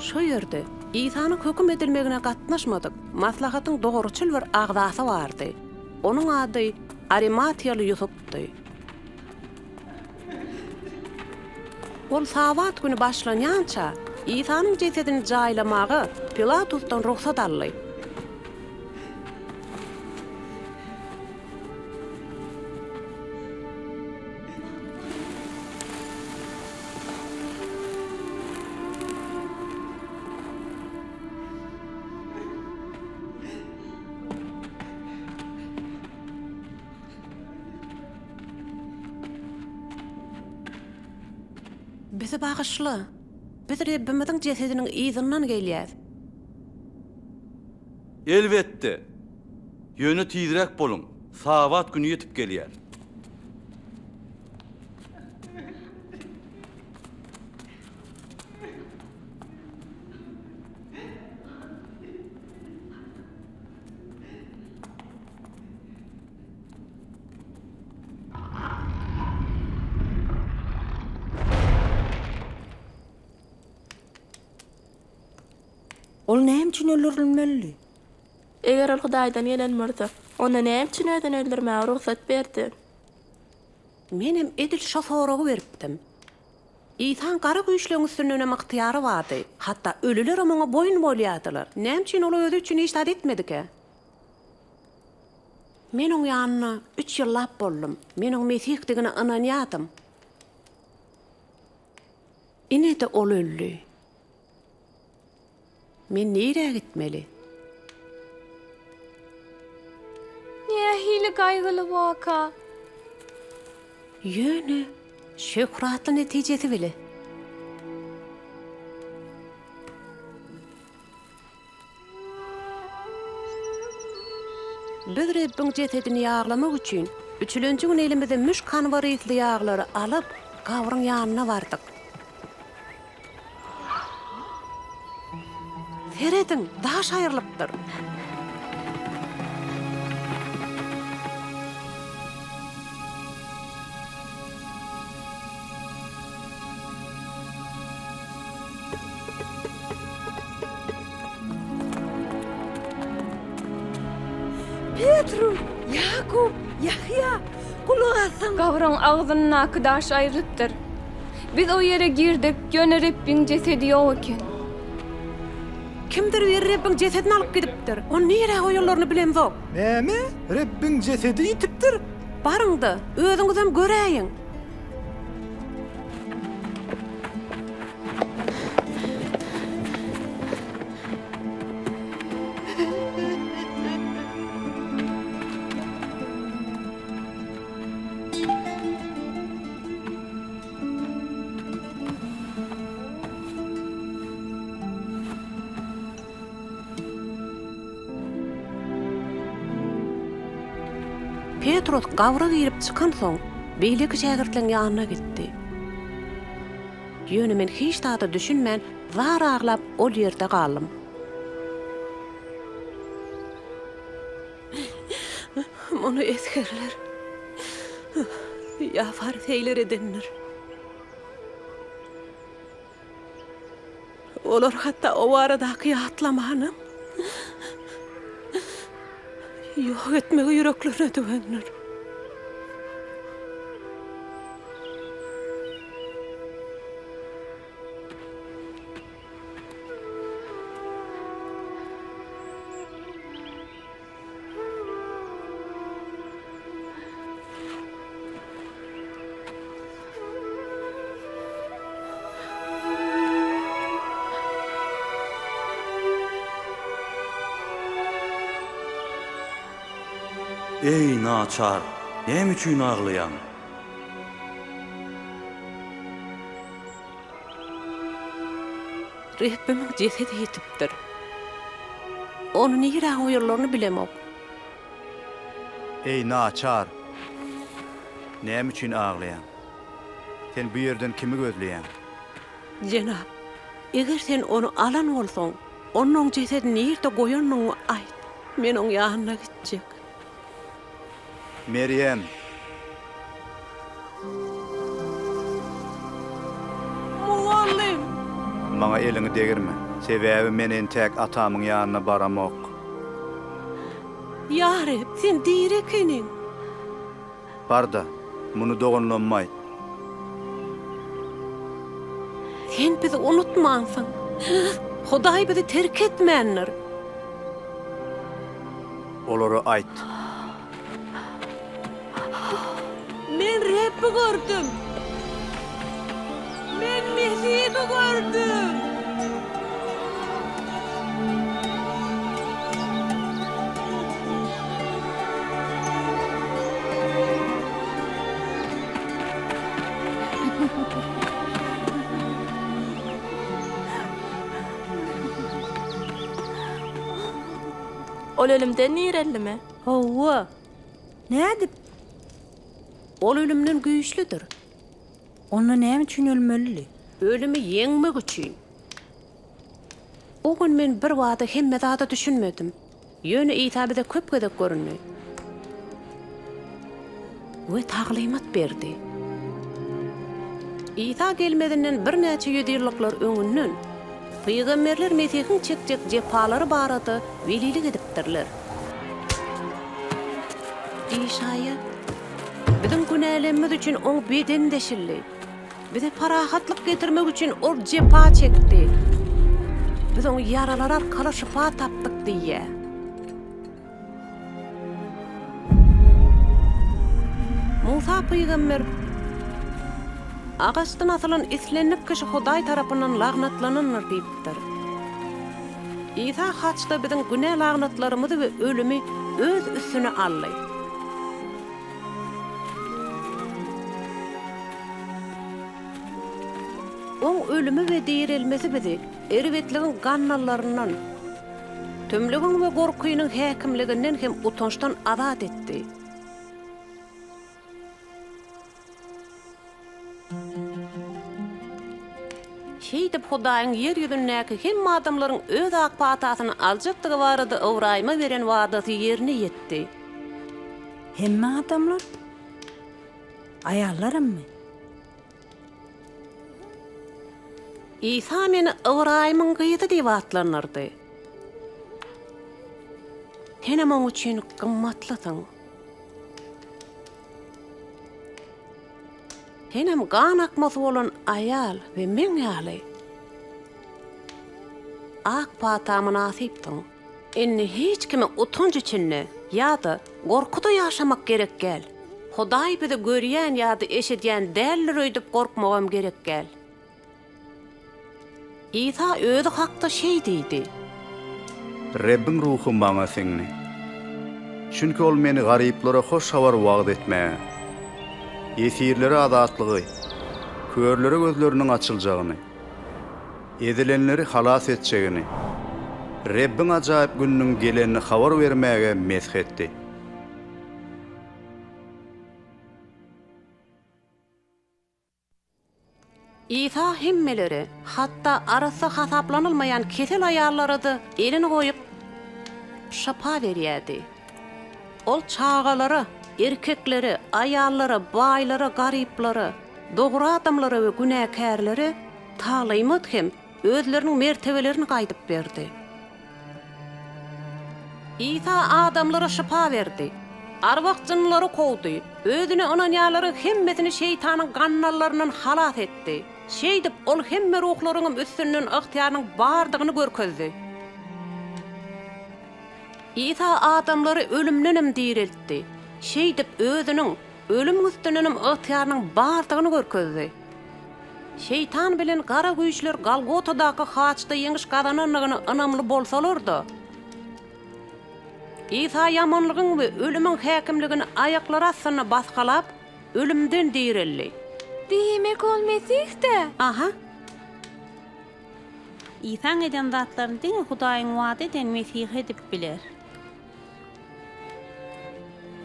Şo ýerde İsa'nyň hökm edilmegine gatnaşmadyk. Maslahatyň dogruçul bir agdasy bardy. Onuň ady Arimatiýaly Ýusupdy. Ol sabat günü başlanýança İsa'nyň cesedini jaýlamagy Pilatusdan ruhsat aldy. Bizi bağışla. Biz Rabbimiziň cesediniň izinden gelýäs. Elbette. Yönü tizrek bolun. Savat günü yetip gelýär. Ol näme üçin öldürilmeli? Eger ol Hudaýdan ýelenmirdi, onda näme üçin özüni öldürmäge ruhsat berdi? Menem edil şo soragy beripdim. İnsan gara güýçlüň üstünde maqtyary bardy. Hatta ölüler omaňa boyun bolýadylar. Näme üçin ol özü üçin iştat etmedike? Men oň ýanyna 3 ýyllap boldum. Men oň mesihdigine inanýadym. Ine de ol öldü. Men nereye gitmeli? Niye hili kaygılı vaka? Yönü, şökratlı neticesi bile. Biz Rebbin cesedini yağlamak üçün, üçülüncü gün elimizde müş kanvarisli yağları alıp, kavrın yanına vardık. Feredin daha şayrılıptır. Petru, Yakup, Yahya, kulağı Kavrun ağzının akıdaş ayrılıptır. Biz o yere girdik, yöne Rabbin cesedi yok eken. Kimdir bir Rabbin cesedini alıp gidipdir? O nereye koyullarını bilen yok. Näme? Rabbin cesedi yitipdir. Barıngda, özüňizem göräýin. Petrus gawra girip çıkan soň, beýleki şägirtleň ýanyna gitdi. Ýöne men hiç taýda düşünmän, zar aglap ol ýerde galdym. Onu eskerler. Ya fariseyler edenler. Olar hatta o aradaky atlamany yok etmegi yüreklerine dövenler. Ey naçar, näme üçin ağlayan? Rabbimin cesedi yetipdir. Onu nire koyurlarını bilemok. Ey naçar, näme üçin ağlayan? Sen bu yerden kimi gözleýän? Cenab, eger sen onu alan bolsaň, onun cesedini nirde goýanyňy aýt. Men oň ýanyna gitjek. Meryem. Muallim. Maňa elini degirme. Sebäbi men entäk atamyň ýanyna baramok. Ya Rab, sen direk enin. Barda, muny dogunlanmaýt. Sen bizi unutmansın. Hudaý bizi terk etmändir. Olary aýt. Men Rabbi gördüm. Men Mesih'i gördüm. Ol ölümden nirellime? Howwa. Nädip? Ol ölümden güýçlidir. Onu näme üçin ölmeli? Ölümü yeňmek üçin. O gün men bir wada hemme zada düşünmedim. Ýöne ýitabyda köp gedek görünýär. We taglymat berdi. İsa gelmedinden bir näçe ýüzýylyklar öňünden Peygamberler Mesihiň çekjek jepalary barada velilik edipdirler. İşaýa biziň günälerimiz üçin oň beden deşildi. Bize parahatlyk getirmek üçin ol jepa çekdi. Biz oň yaralar arkaly şifa tapdyk diýe. Musa Peygamber Ağaçtan atılan islenlik kişi Hudaý tarapyndan lagnatlananlar diýipdir. İsa haçda biziň günä lagnatlarymyzy we ölümi öz üstüne aldy. Oň ölümi we dirilmesi bizi erwetligiň gannallaryndan, tömlegiň we gorkuýynyň häkimliginden hem utançdan azat etdi. Şeýdip Hudaýyň ýer ýüzündäki hem adamlaryň öz akpatasyny aljakdygy barada owraýma beren wadasy ýerine ýetdi. Hemme adamlar? Ayallarymmy? İsa meni owraýmyň gyýdy diýip atlanyrdy. Henem oň üçin gymmatlysyň. Henem gan akmasy bolan ayal we men ýaly. Ak pata münasipdiň. Indi hiç kime utanç içinde ýa-da gorkuda ýaşamak gerek gel. Hudaý bizi görýän ýa-da eşidýän däller öýdüp gorkmagam gerek gel. İsa özü hakda şey diýdi. Rebbin ruhu maňa siňni. Çünki ol meni garyplara hoş habar wagt etmäge, esirlere adatlygy, körlere gözleriniň açyljagyny, edilenleri halas etjegini, Rebbin ajaýyp gününiň gelenini habar bermäge mesih etdi. İsa hemmeleri, hatta arası hasaplanılmayan kesel ayarları da elini koyup şapa veriyedi. Ol çağaları, erkekleri, ayarları, bayları, garipları, doğru adamları ve günahkarları talaymat hem özlerinin mertebelerini qaydyp berdi. İsa adamlara şifa verdi. Arwah jynlary kowdy. Özüne onanýalary hemmesini şeytanyň gannallaryndan halas etdi. Şeýdip ol hemme ruhlarynyň üstünden ıhtiýarynyň bardygyny görkezdi. İsa adamlary ölümdenem diriltdi. Şeýdip özüniň ölüm üstünden ıhtiýarynyň bardygyny görkezdi. Şeytan bilen gara güýçler Galgotadaky haçda ýeňiş gazananyny anamly bolsalar-da, İsa yamanlygyň we ölümüň häkimligini aýaklary astyna baskalap, ölümden dirildi. Diýmek ol Mesihde. Aha. İsaň eden zatlaryny diňe Hudaýyň wada eden Mesih edip biler.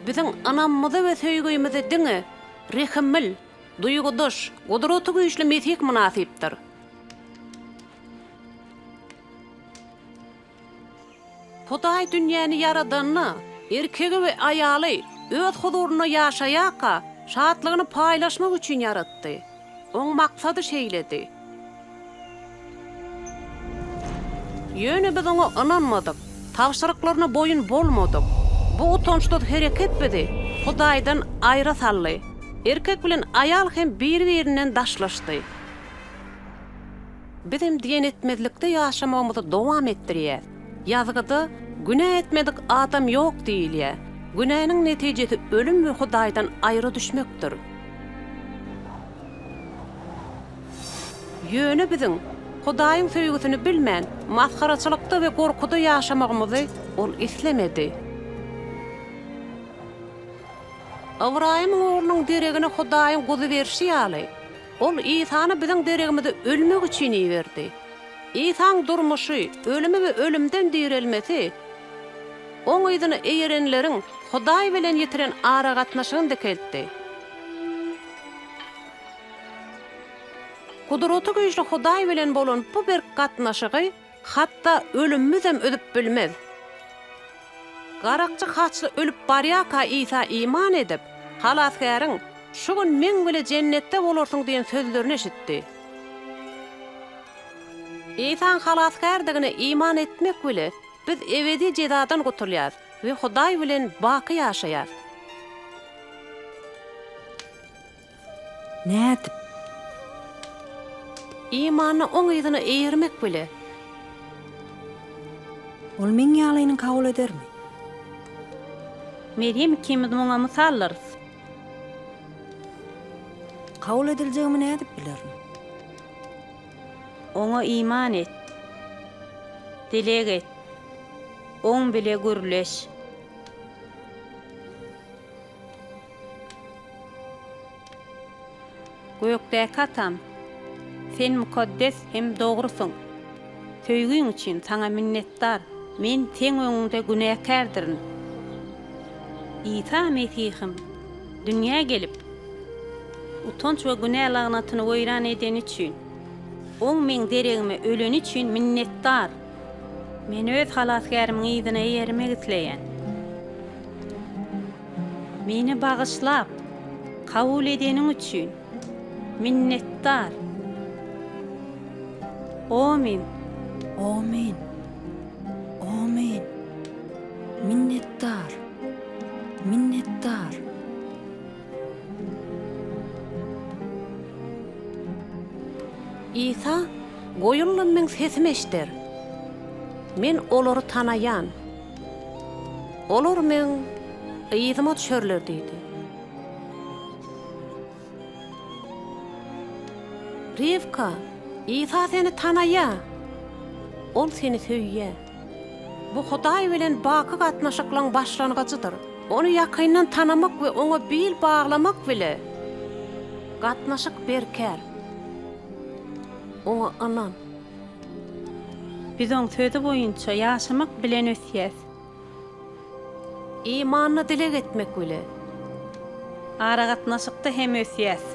Biziň anamyzy we söýgüýimizi diňe rehimil, duýgudyş, gudraty güýçli Mesih münasipdir. Hudaý dünýäni yaradanyny, erkegi we aýaly öz huduryna ýaşaýaka, şatlygyny paýlaşmak üçin yaratdy. Oň maksady şeýledi. Ýöne biz oňa inanmadyk, tawşyryklaryna boyun bolmadyk. Bu utançda hereket bedi, Hudaýdan aýra saldy. Erkek bilen aýal hem bir-birinden daşlaşdy. Biz hem diýen etmezlikde ýaşamagymyzy dowam etdirýär. Ýazgyda günah etmedik adam ýok diýilýär. Günäniň netijesi ölüm we Hudaýdan aýra düşmekdir. Ýöne biziň Hudaýyň söýgüsini bilmän, maskaraçylykda we gorkuda ýaşamagymyzy ol islemedi. Awraýymyň oglunyň deregine Hudaýyň guzy berşi ýaly. Ol İsany biziň deregimizi ölmek üçin berdi. İsaň durmuşy, ölümi we ölümden dirilmesi oň ýzyny eýerenleriň Hudaý bilen ýitiren ara gatnaşygyny dekeltdi. Kudraty güýçli Hudaý bilen bolan bu bir gatnaşygy hatda ölümmüzem ödüp bilmez. Garakçy haçly ölüp barýaka İsa iman edip, halasgaryň şu gün men bile cennetde bolarsyň diýen sözlerini eşitdi. İsa halasgardygyna iman etmek bile biz ebedi cezadan gutulýar we Hudaý bilen baky ýaşaýar. Nädip? İmany oň ýzyna eýermek bile. Ol men ýalyny kabul edermi? Meryem kimidi muňa mysallarys. Kabul ediljegimi nädip bilerim? Oňa iman et. Dilek et. Oň bile gürleş. Gökdäki atam, sen mukaddes hem dogrusun. Söýgüň üçin saňa minnetdar. Men seň öňünde günäkärdirin. İsa Mesihim dünýä gelip utanç we günä lagnatyny goýran eden üçin, oň men deregime ölen üçin minnetdar. Men öz halasgarymyň ýzyna eýermek isleýän. Meni bagyşlap kabul edeniň üçin minnetdar. Amin. Amin. Amin. Minnetdar. Minnetdar. İsa goýullan men sesimi eşder. Men olary tanaýan. Olar men ýyzyma düşerler diýdi. Rivka, İsa seni tanaýa. Ol seni söýýär. Bu Hudaý bilen baky gatnaşyklaryň başlangaçydyr. Onu ýakyndan tanamak we oňa bil baglamak bile gatnaşyk berkär. Oňa anan. Biz oň sözi boýunça ýaşamak bilen ösýäs. İmanyny dilek etmek bile. Ara gatnaşykda hem ösýäs.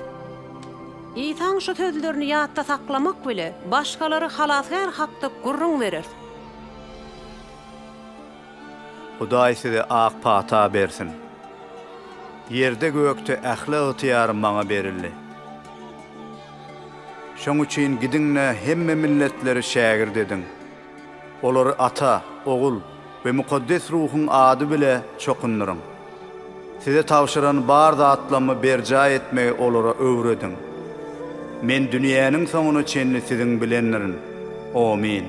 İsaň şu sözlerini ýatda saklamak bile başgalary halasgar hakda gurrun berer. Hudaý size ak pata bersin. Yerde gökte ähli ıhtiyarım maňa berildi. Şoň üçin gidinle hemme milletleri şägir dedin. Olary ata, ogul we mukaddes ruhun ady bile çokundyryň. Size tawşyran bar zatlamy berja etmegi olara öwredin. Men dünýäniň soňuna çenli siziň bilenlerin. Amin.